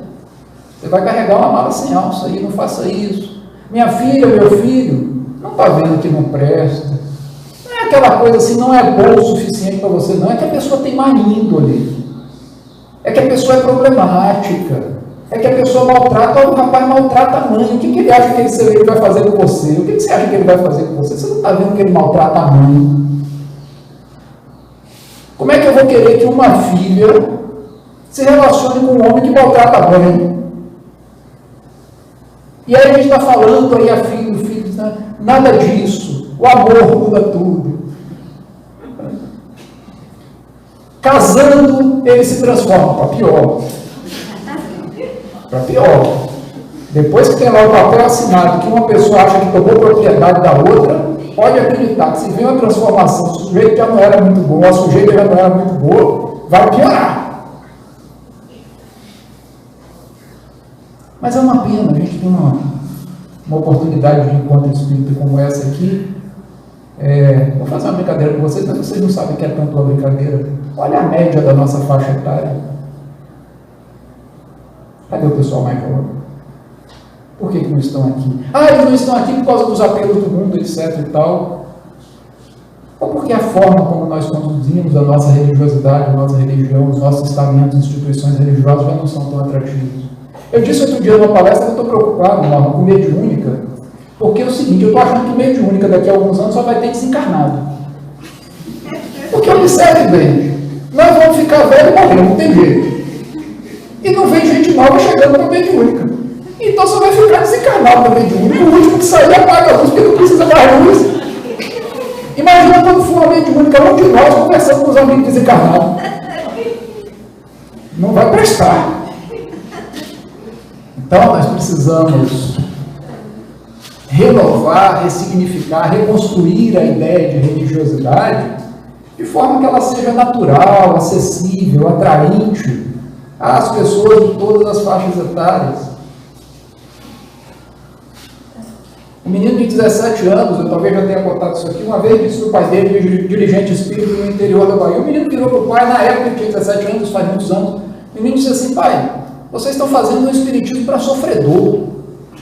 Você vai carregar uma mala sem alça aí, não faça isso. Minha filha, meu filho, não está vendo que não presta. Não é aquela coisa assim, não é bom o suficiente para você, não. É que a pessoa tem má índole. É que a pessoa é problemática. É que a pessoa maltrata, o rapaz maltrata a mãe. O que ele acha que ele vai fazer com você? O que você acha que ele vai fazer com você? Você não está vendo que ele maltrata a mãe. Como é que eu vou querer que uma filha se relacione com um homem que maltrata a mãe? E aí a gente está falando, aí a filha, o filho, nada disso. O amor muda tudo. Casando, ele se transforma para pior. Para pior. Depois que tem lá o papel assinado, que uma pessoa acha que tomou propriedade da outra, pode acreditar que se vem uma transformação, o sujeito já não era muito bom, a sujeita já não era muito boa, vai piorar. Mas é uma pena, a gente tem uma oportunidade de encontro espírita como essa aqui. Vou fazer uma brincadeira com vocês, mas vocês não sabem que é tanto uma brincadeira. Olha a média da nossa faixa etária. Cadê o pessoal mais jovem? Por que não estão aqui? Eles não estão aqui por causa dos apelos do mundo, etc. e tal. Ou porque a forma como nós conduzimos a nossa religiosidade, a nossa religião, os nossos estamentos, instituições religiosas já não são tão atrativos. Eu disse outro dia numa palestra que eu estou preocupado, Norma, com mediúnica, porque é o seguinte, eu estou achando que mediúnica daqui a alguns anos só vai ter desencarnado. Porque observe bem, nós vamos ficar velhos e morrer, não tem jeito. E não vem gente nova chegando para a mediúnica. Então só vai ficar desencarnado para a mediúnica. O último que sair apaga a luz, porque não precisa mais luz. Imagina quando for a mediúnica, um de nós conversando com os amigos desencarnados. Não vai prestar. Então nós precisamos renovar, ressignificar, reconstruir a ideia de religiosidade de forma que ela seja natural, acessível, atraente às pessoas de todas as faixas etárias. Um menino de 17 anos, eu talvez já tenha contado isso aqui, uma vez disse para o pai dele, dirigente espírita no interior da Bahia. O menino virou para o pai, na época ele tinha 17 anos, faz muitos anos. O menino disse assim: pai, vocês estão fazendo um espiritismo para sofredor.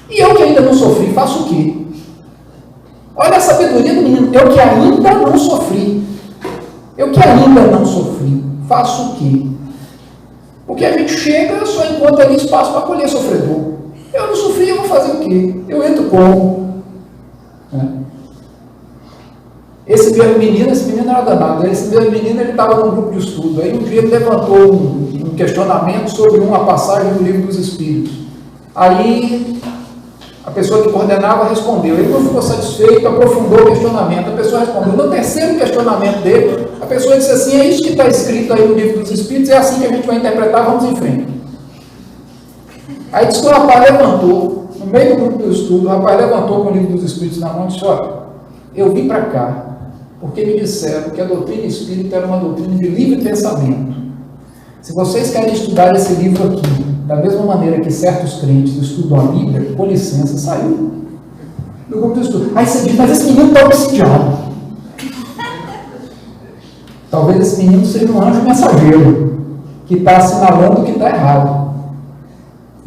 E eu que ainda não sofri, faço o quê? Olha a sabedoria do menino. Eu que ainda não sofri. Eu que ainda não sofri, faço o quê? Porque a gente chega, só encontra ali espaço para acolher sofredor. Eu não sofri, eu vou fazer o quê? Eu entro como? Esse mesmo menino era danado. Esse mesmo menino, ele estava num grupo de estudo. Aí um dia ele levantou um questionamento sobre uma passagem do Livro dos Espíritos. Aí a pessoa que coordenava respondeu. Ele não ficou satisfeito, aprofundou o questionamento. A pessoa respondeu. No terceiro questionamento dele, a pessoa disse assim: é isso que está escrito aí no Livro dos Espíritos, é assim que a gente vai interpretar, vamos em frente. Aí disse que o rapaz levantou, no meio do grupo do estudo, o rapaz levantou com o Livro dos Espíritos na mão e disse: olha, eu vim para cá porque me disseram que a doutrina espírita era uma doutrina de livre pensamento. Se vocês querem estudar esse livro aqui, da mesma maneira que certos crentes estudam a Bíblia, com licença, saiu do grupo do estudo. Aí você diz: mas esse menino está obsidiado. Talvez esse menino seja um anjo mensageiro, que está assinalando o que está errado.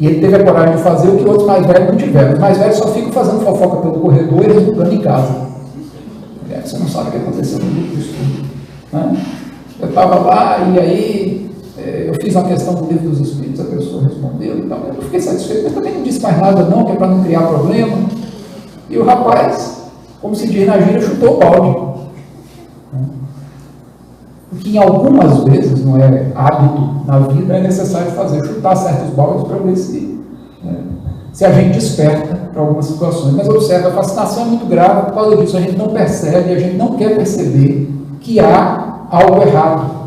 E ele teve a coragem de fazer o que outros mais velhos não tiveram. Os mais velhos só ficam fazendo fofoca pelo corredor e resultando em casa. Você não sabe o que aconteceu no grupo do estudo. né? Eu estava lá e aí eu fiz uma questão do Livro dos Espíritos, a pessoa respondeu e tal. Eu fiquei satisfeito, mas também não disse mais nada não, que é para não criar problema. E o rapaz, como se diz na gíria, chutou o balde. O que em algumas vezes, não é hábito na vida, é necessário fazer, chutar certos baldes para ver se a gente desperta para algumas situações. Mas observe, a fascinação é muito grave, por causa disso a gente não percebe, a gente não quer perceber que há algo errado.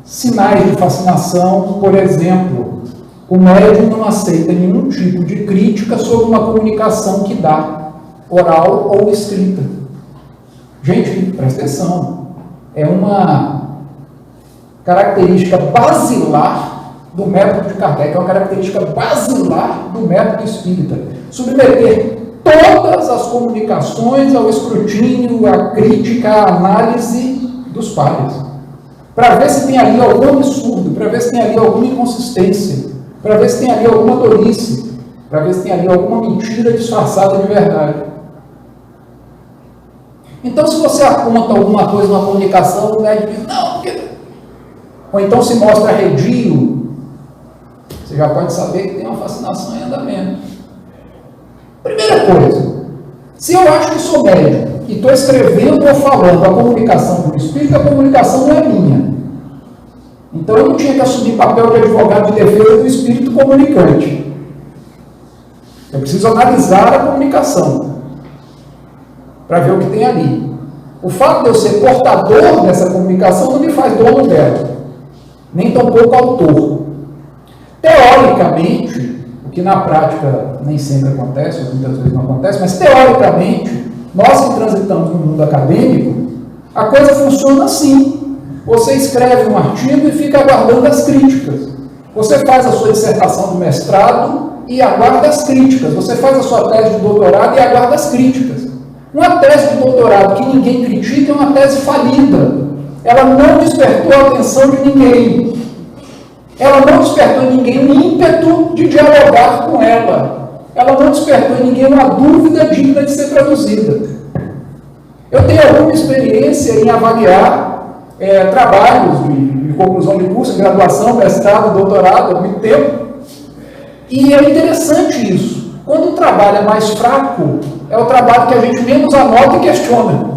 Sinais de fascinação, por exemplo, o médium não aceita nenhum tipo de crítica sobre uma comunicação que dá, oral ou escrita. Gente, presta atenção, é uma característica basilar do método de Kardec, é uma característica basilar do método espírita. Submeter todas as comunicações ao escrutínio, à crítica, à análise dos pares, para ver se tem ali algum absurdo, para ver se tem ali alguma inconsistência, para ver se tem ali alguma tolice, para ver se tem ali alguma mentira disfarçada de verdade. Então, se você aponta alguma coisa na comunicação, o médico diz, não, porque... Ou então se mostra arredio, você já pode saber que tem uma fascinação em andamento. Primeira coisa, se eu acho que sou médico e estou escrevendo ou falando a comunicação do espírito, a comunicação não é minha. Então eu não tinha que assumir papel de advogado de defesa do espírito comunicante. Eu preciso analisar a comunicação para ver o que tem ali. O fato de eu ser portador dessa comunicação não me faz dono dela, nem tampouco autor. Teoricamente, o que na prática nem sempre acontece, ou muitas vezes não acontece, mas teoricamente, nós que transitamos no mundo acadêmico, a coisa funciona assim. Você escreve um artigo e fica aguardando as críticas. Você faz a sua dissertação do mestrado e aguarda as críticas. Você faz a sua tese de doutorado e aguarda as críticas. Uma tese de doutorado que ninguém critica é uma tese falida. Ela não despertou a atenção de ninguém. Ela não despertou em ninguém o ímpeto de dialogar com ela. Ela não despertou em ninguém uma dúvida digna de ser traduzida. Eu tenho alguma experiência em avaliar trabalhos de conclusão de curso, graduação, mestrado, doutorado, há muito tempo. E é interessante isso. Quando o trabalho é mais fraco, é o trabalho que a gente menos anota e questiona.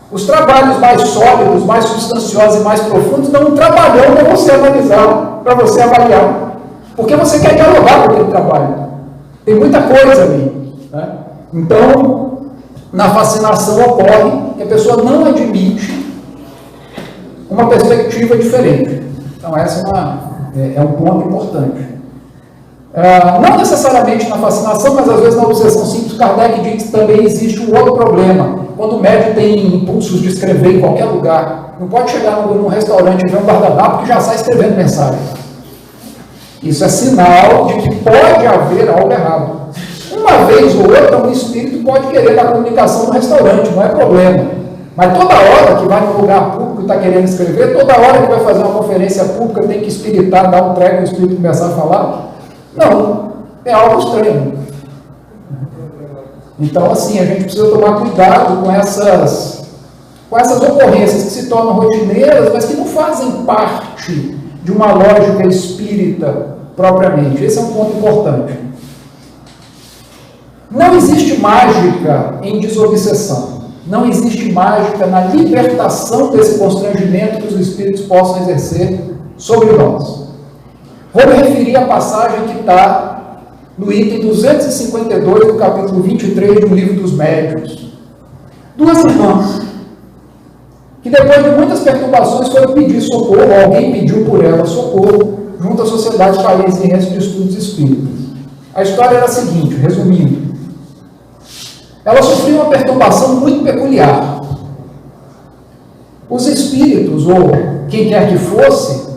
Os trabalhos mais sólidos, mais substanciosos e mais profundos dão um trabalhão para você analisar, para você avaliar. Porque você quer dialogar com aquele trabalho. Tem muita coisa ali, né? Então, na fascinação ocorre que a pessoa não admite uma perspectiva diferente. Então, essa é um ponto importante. Não necessariamente na fascinação, mas às vezes na obsessão simples, Kardec diz que também existe um outro problema. Quando o médium tem impulsos de escrever em qualquer lugar, não pode chegar num restaurante e ver um guardanapo que já sai escrevendo mensagem. Isso é sinal de que pode haver algo errado. Uma vez ou outra, um espírito pode querer dar comunicação no restaurante, não é problema. Mas toda hora que vai num lugar público e está querendo escrever, toda hora que vai fazer uma conferência pública tem que espiritar, dar um treco e o espírito começar a falar. Não, é algo estranho. Então, assim, a gente precisa tomar cuidado com essas ocorrências que se tornam rotineiras, mas que não fazem parte de uma lógica espírita propriamente. Esse é um ponto importante. Não existe mágica em desobsessão. Não existe mágica na libertação desse constrangimento que os espíritos possam exercer sobre nós. Vou me referir à passagem que está no item 252 do capítulo 23 do Livro dos Médiuns. Duas irmãs, que depois de muitas perturbações foram pedir socorro, alguém pediu por elas socorro, junto à Sociedade Parisiense de Estudos Espíritas. A história era a seguinte, resumindo. Ela sofria uma perturbação muito peculiar. Os espíritos, ou quem quer que fosse,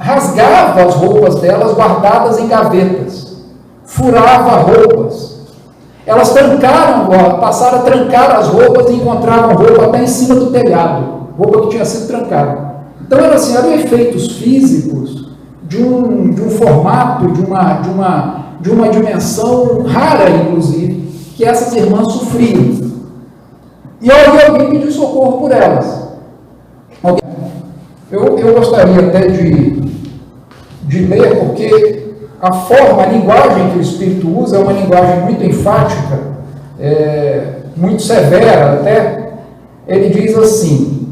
rasgava as roupas delas guardadas em gavetas, furava roupas. Elas passaram a trancar as roupas e encontravam roupa até em cima do telhado, roupa que tinha sido trancada. Então eram efeitos físicos de um formato, de uma dimensão rara, inclusive, que essas irmãs sofriam. E aí alguém pediu socorro por elas. Eu gostaria até de ler, porque a forma, a linguagem que o Espírito usa é uma linguagem muito enfática, muito severa até. Ele diz assim,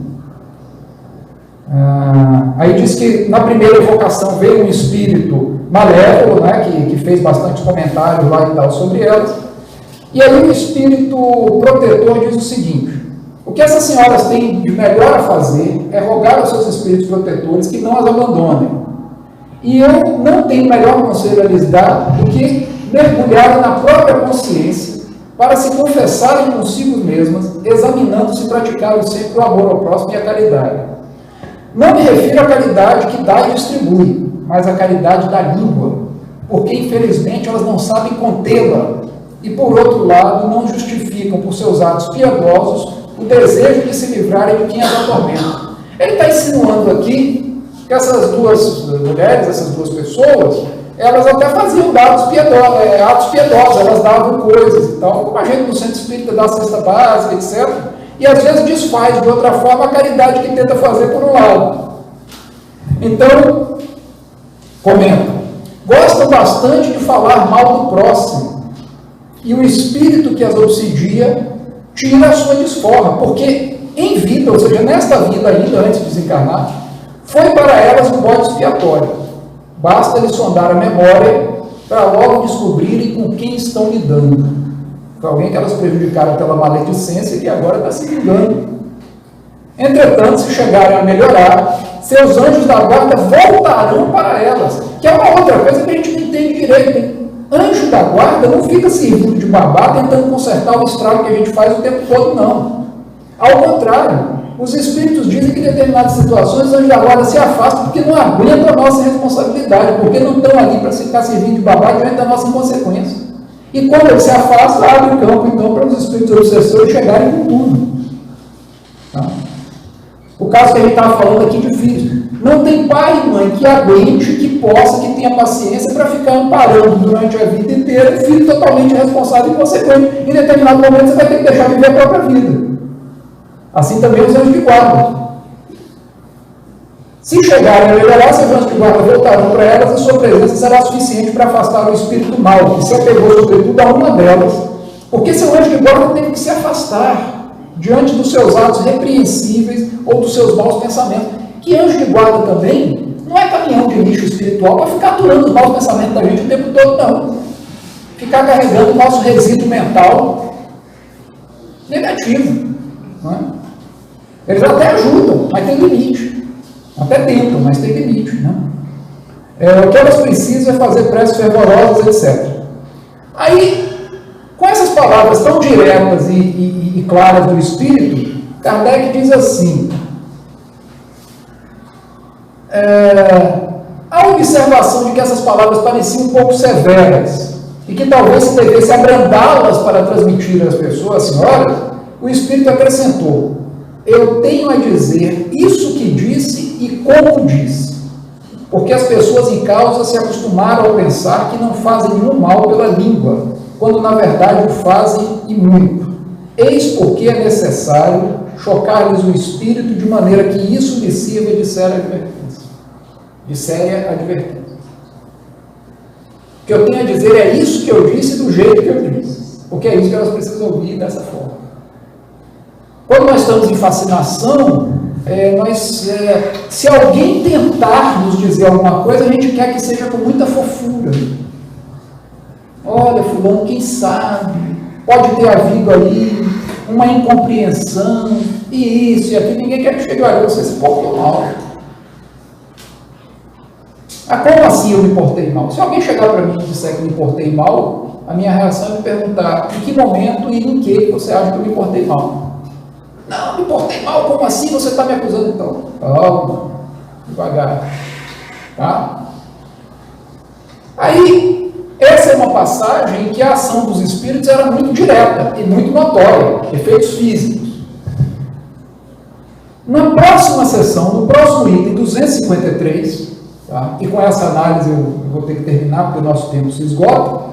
aí diz que na primeira evocação veio um espírito malévolo, né, que fez bastante comentários lá e tal sobre elas, e aí o espírito protetor diz o seguinte: o que essas senhoras têm de melhor a fazer é rogar aos seus espíritos protetores que não as abandonem. E eu não tenho melhor conselho a lhes dar do que mergulharem na própria consciência para se confessarem consigo mesmas, examinando se praticaram sempre o amor ao próximo e a caridade. Não me refiro à caridade que dá e distribui, mas à caridade da língua, porque infelizmente elas não sabem contê-la e, por outro lado, não justificam por seus atos piedosos o desejo de se livrarem de quem as atormenta. Ele está insinuando aqui que essas duas mulheres, essas duas pessoas, elas até faziam atos piedosos, elas davam coisas e tal, como a gente no centro espírita dá a cesta básica, etc. E às vezes desfaz de outra forma a caridade que tenta fazer por um lado. Então, comentam, gostam bastante de falar mal do próximo, e o espírito que as obsidia tira a sua desforra, porque em vida, ou seja, nesta vida ainda, antes de desencarnar, foi para elas um bode expiatório. Basta lhes sondar a memória para logo descobrirem com quem estão lidando. Foi alguém que elas prejudicaram pela maledicência e que agora está se vingando. Entretanto, se chegarem a melhorar, seus anjos da guarda voltarão para elas, que é uma outra coisa que a gente não entende direito. Anjo da guarda não fica servindo de babá tentando consertar o estrago que a gente faz o tempo todo, não. Ao contrário, os espíritos dizem que em determinadas situações os anjos da guarda se afastam porque não aguentam a nossa responsabilidade, porque não estão ali para ficar servindo de babá diante da nossa inconsequência. E quando eles se afastam, abre o campo então para os espíritos obsessores chegarem com tudo. Tá? O caso que a gente estava falando aqui de filhos. Não tem pai e mãe que aguente, que possa, que tenha paciência para ficar amparando durante a vida inteira o filho totalmente irresponsável e inconsequente. Em determinado momento você vai ter que deixar viver a própria vida. Assim também os anjos de guarda. Se chegarem a melhorar, seus anjos de guarda voltarão para elas e sua presença será suficiente para afastar o espírito mau, que se apegou sobretudo a uma delas. Porque seu anjo de guarda tem que se afastar diante dos seus atos repreensíveis ou dos seus maus pensamentos. Que anjo de guarda também não é caminhão de lixo espiritual para ficar aturando os maus pensamentos da gente o tempo todo, não. Ficar carregando o nosso resíduo mental negativo. Não é? Eles até ajudam, mas tem limite. Até tentam, mas tem limite. Né? O que elas precisam é fazer preces fervorosas, etc. Aí, com essas palavras tão diretas e claras do Espírito, Kardec diz assim: a observação de que essas palavras pareciam um pouco severas e que talvez se devesse abrandá-las para transmitir às pessoas, às senhoras, o Espírito acrescentou: eu tenho a dizer isso que disse e como disse, porque as pessoas em causa se acostumaram a pensar que não fazem nenhum mal pela língua, quando na verdade o fazem e muito. Eis porque é necessário chocar-lhes o espírito de maneira que isso lhe sirva de séria advertência. O que eu tenho a dizer é isso que eu disse do jeito que eu disse, porque é isso que elas precisam ouvir dessa forma. Quando nós estamos em fascinação, se alguém tentar nos dizer alguma coisa, a gente quer que seja com muita fofura. Olha, fulano, quem sabe, pode ter havido ali uma incompreensão, e isso, e aquilo, ninguém quer que chegue, olha, você se portou mal. Como assim eu me portei mal? Se alguém chegar para mim e disser que me portei mal, a minha reação é me perguntar em que momento e em que você acha que eu me portei mal. Não, me portei mal, como assim você está me acusando então? Calma, devagar. Tá? Aí, essa é uma passagem em que a ação dos espíritos era muito direta e muito notória, efeitos físicos. Na próxima sessão, no próximo item 253, tá? E com essa análise eu vou ter que terminar porque o nosso tempo se esgota,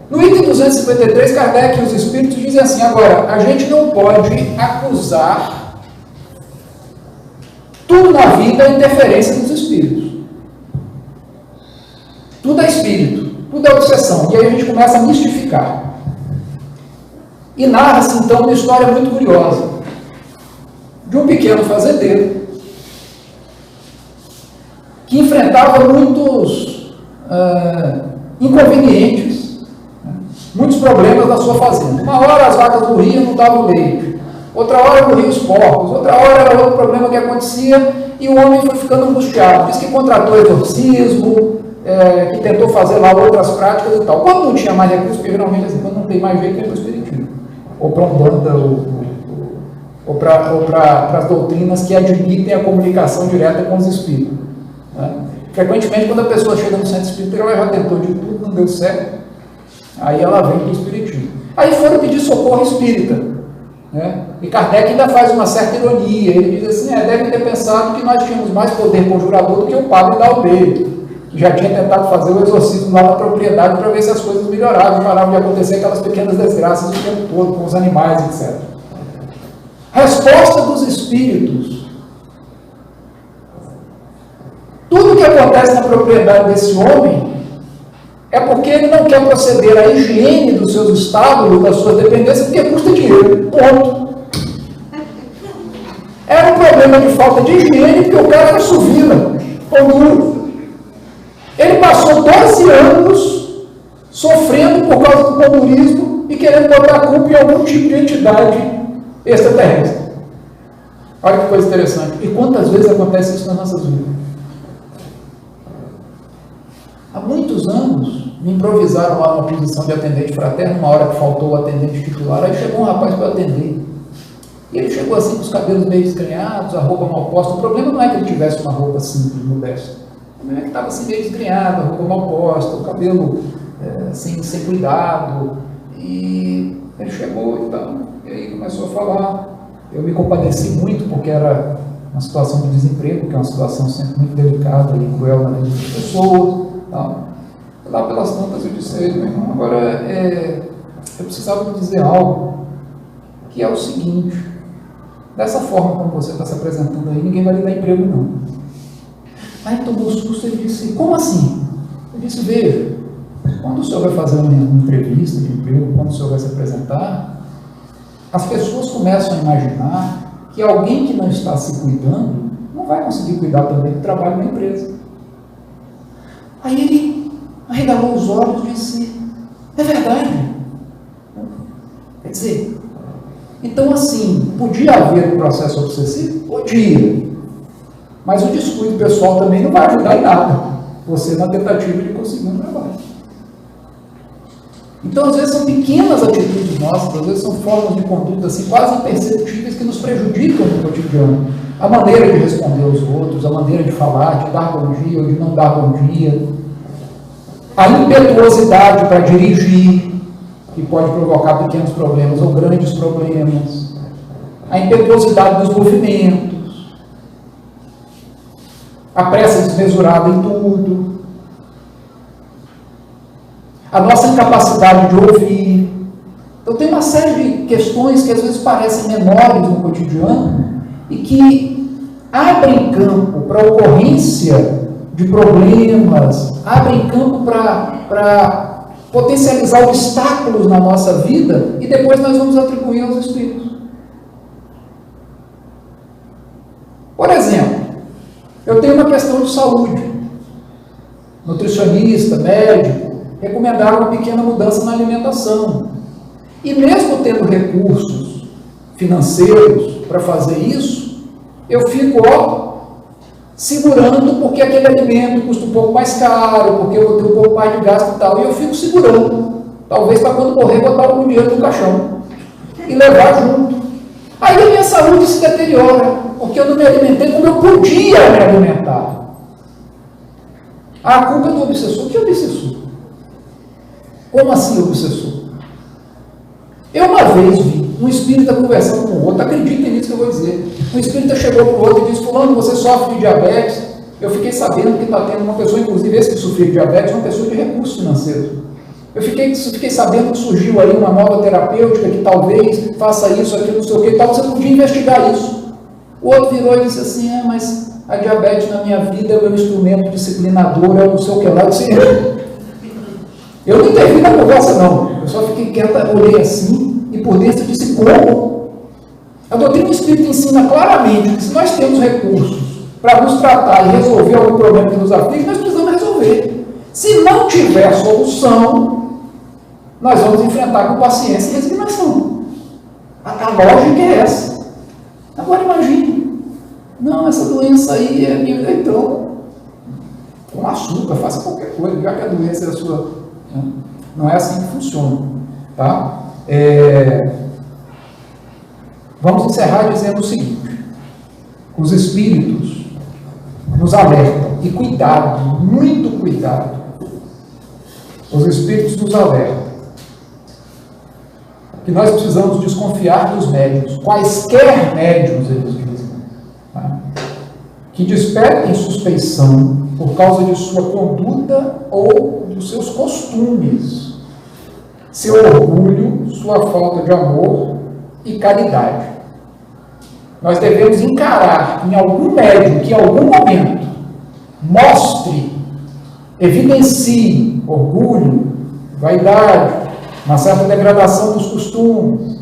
No item 253, Kardec e os espíritos dizem assim: agora, a gente não pode acusar tudo na vida a interferência dos espíritos. Tudo é espírito, tudo é obsessão. E aí a gente começa a mistificar. E narra-se então uma história muito curiosa de um pequeno fazendeiro que enfrentava muitos inconvenientes, muitos problemas na sua fazenda. Uma hora as vacas morriam e não davam leite, outra hora morriam os porcos, outra hora era outro problema que acontecia e o homem foi ficando angustiado. Diz que contratou exorcismo, que tentou fazer lá outras práticas e tal. Quando não tinha mais recursos, porque geralmente assim, quando não tem mais jeito, vem para o espiritismo, ou para a Umbanda, ou para as doutrinas que admitem a comunicação direta com os espíritos. Né? Frequentemente, quando a pessoa chega no centro espírita, ela já tentou de tudo, não deu certo, aí ela vem para o espiritismo. Aí foram pedir socorro espírita. Né? E Kardec ainda faz uma certa ironia, ele diz assim, deve ter pensado que nós tínhamos mais poder conjurador do que o padre da aldeia, que já tinha tentado fazer o exorcismo lá na propriedade para ver se as coisas melhoravam, paravam de acontecer aquelas pequenas desgraças o tempo todo, com os animais, etc. Resposta dos espíritos: tudo que acontece na propriedade desse homem é porque ele não quer proceder à higiene dos seus estábulos, das suas dependências, porque custa dinheiro. Ponto. Era um problema de falta de higiene, porque o cara era suvila, pão duro. Ele passou 12 anos sofrendo por causa do palmeirismo e querendo botar a culpa em algum tipo de entidade extraterrestre. Olha que coisa interessante. E quantas vezes acontece isso nas nossas vidas? Há muitos anos, me improvisaram lá numa posição de atendente fraterno, uma hora que faltou o atendente titular, aí chegou um rapaz para atender. E ele chegou assim com os cabelos meio desgrenhados, a roupa mal posta. O problema não é que ele tivesse uma roupa simples, modesta. O problema é que estava assim meio desgrenhado, a roupa mal posta, o cabelo sem cuidado. E ele chegou e tal, e aí começou a falar. Eu me compadeci muito, porque era uma situação de desemprego, que é uma situação sempre muito delicada e cruel na vida das pessoas. Tal. Lá pelas tantas eu disse a ele: meu irmão, agora eu precisava lhe dizer algo, que é o seguinte: dessa forma como você está se apresentando aí, ninguém vai lhe dar emprego não. Aí tomou susto e ele disse: como assim? Eu disse: veja, quando o senhor vai fazer uma entrevista de emprego, quando o senhor vai se apresentar, as pessoas começam a imaginar que alguém que não está se cuidando não vai conseguir cuidar também do trabalho da empresa. Aí ele arregalou os olhos e disse: é verdade. Quer dizer, então assim, podia haver um processo obsessivo? Podia. Mas o descuido pessoal também não vai ajudar em nada. Você na tentativa de conseguir um trabalho. Então, às vezes, são pequenas atitudes nossas, às vezes são formas de conduta assim, quase imperceptíveis que nos prejudicam no cotidiano. A maneira de responder aos outros, a maneira de falar, de dar bom dia ou de não dar bom dia. A impetuosidade para dirigir, que pode provocar pequenos problemas ou grandes problemas. A impetuosidade dos movimentos. A pressa desmesurada em tudo. A nossa incapacidade de ouvir. Então tem uma série de questões que às vezes parecem menores no cotidiano e que abrem campo para a ocorrência de problemas, abrem campo para potencializar obstáculos na nossa vida e depois nós vamos atribuir aos espíritos. Por exemplo, eu tenho uma questão de saúde. Nutricionista, médico, recomendaram uma pequena mudança na alimentação. E mesmo tendo recursos financeiros para fazer isso, eu fico segurando porque aquele alimento custa um pouco mais caro, porque eu vou ter um pouco mais de gasto e tal, e eu fico segurando. Talvez para quando morrer botar algum dinheiro no caixão e levar junto. Aí a minha saúde se deteriora, porque eu não me alimentei como eu podia me alimentar. A culpa é do obsessor. Que obsessor? Como assim obsessor? Eu uma vez vi um espírita conversando com o outro, acreditem nisso que eu vou dizer. Um espírita chegou para o outro e disse: fulano, você sofre de diabetes. Eu fiquei sabendo que está tendo uma pessoa, inclusive esse que sofria de diabetes, uma pessoa de recursos financeiros. Eu fiquei sabendo que surgiu aí uma nova terapêutica que talvez faça isso, aquilo, não sei o que e tal, você podia investigar isso. O outro virou e disse assim, mas a diabetes na minha vida é o meu instrumento disciplinador, é não sei o que lá. Eu não intervi na conversa não, eu só fiquei quieta, olhei assim e por dentro disse, como? A doutrina espírita ensina claramente que se nós temos recursos para nos tratar e resolver algum problema que nos aflige, nós precisamos resolver. Se não tiver solução, nós vamos enfrentar com paciência e resignação. A lógica é essa. Agora imagine, não, essa doença aí é minha, então, com açúcar, faça qualquer coisa, já que a doença é a sua. Não é assim que funciona. Tá? Vamos encerrar dizendo o seguinte: os espíritos nos alertam, e cuidado, muito cuidado, os espíritos nos alertam que nós precisamos desconfiar dos médiuns, quaisquer médiuns, eles dizem, tá? Que despertem suspeição por causa de sua conduta ou dos seus costumes, seu orgulho, sua falta de amor e caridade. Nós devemos encarar em algum médium que em algum momento mostre, evidencie orgulho, vaidade, uma certa degradação dos costumes,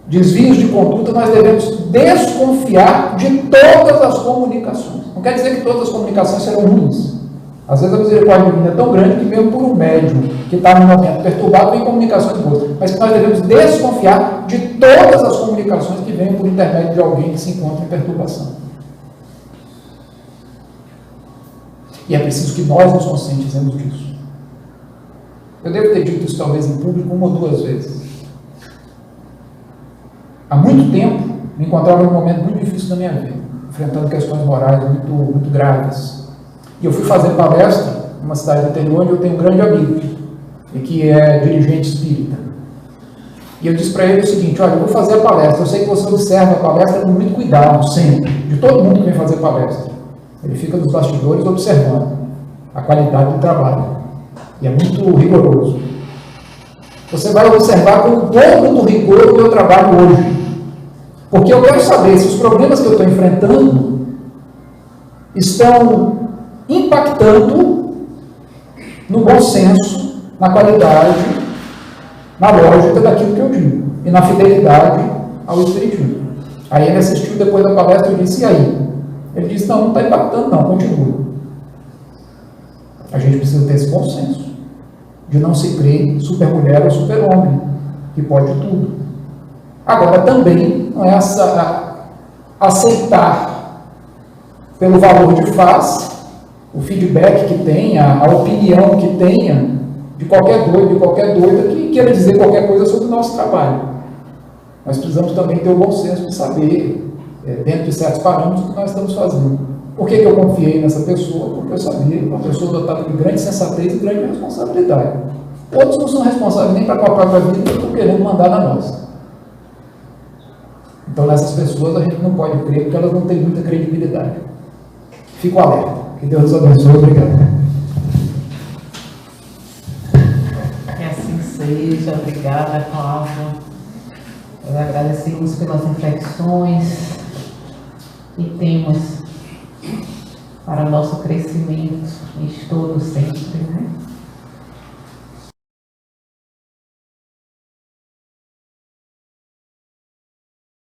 desvios de conduta, nós devemos desconfiar de todas as comunicações. Não quer dizer que todas as comunicações serão ruins. Às vezes a misericórdia divina é tão grande que mesmo por um médium que está no momento perturbado, tem comunicações boas. Mas que nós devemos desconfiar de todas as comunicações que venham por intermédio de alguém que se encontra em perturbação. E é preciso que nós nos conscientizemos disso. Eu devo ter dito isso talvez em público uma ou duas vezes. Há muito tempo me encontrava num momento muito difícil da minha vida, enfrentando questões morais muito graves. E eu fui fazer palestra numa cidade do interior onde eu tenho um grande amigo, e que é dirigente espírita. E eu disse para ele o seguinte: olha, eu vou fazer a palestra, eu sei que você observa a palestra com muito cuidado, sempre, de todo mundo que vem fazer palestra. Ele fica nos bastidores observando a qualidade do trabalho. E é muito rigoroso. Você vai observar com todo o rigor o meu trabalho hoje. Porque eu quero saber se os problemas que eu estou enfrentando estão impactando no bom senso, na qualidade, na lógica daquilo que eu digo e na fidelidade ao Espiritismo. Aí ele assistiu depois da palestra e eu disse: e aí? Ele disse: não está impactando não, continua. A gente precisa ter esse bom senso de não se crer supermulher ou super-homem, que pode tudo. Agora, também não é aceitar pelo valor de face, o feedback que tenha, a opinião que tenha de qualquer doido, de qualquer doida que queira dizer qualquer coisa sobre o nosso trabalho. Nós precisamos também ter o bom senso de saber, dentro de certos parâmetros, o que nós estamos fazendo. Por que eu confiei nessa pessoa? Porque eu sabia que uma pessoa dotada de grande sensatez e grande responsabilidade. Outros não são responsáveis nem para a própria vida, estão querendo mandar na nossa. Então, nessas pessoas a gente não pode crer, porque elas não têm muita credibilidade. Fico alerta. Que Deus nos abençoe. Obrigado. Que assim seja. Obrigada, Cláudia. Nós agradecemos pelas reflexões e temos para nosso crescimento em estudo sempre, né?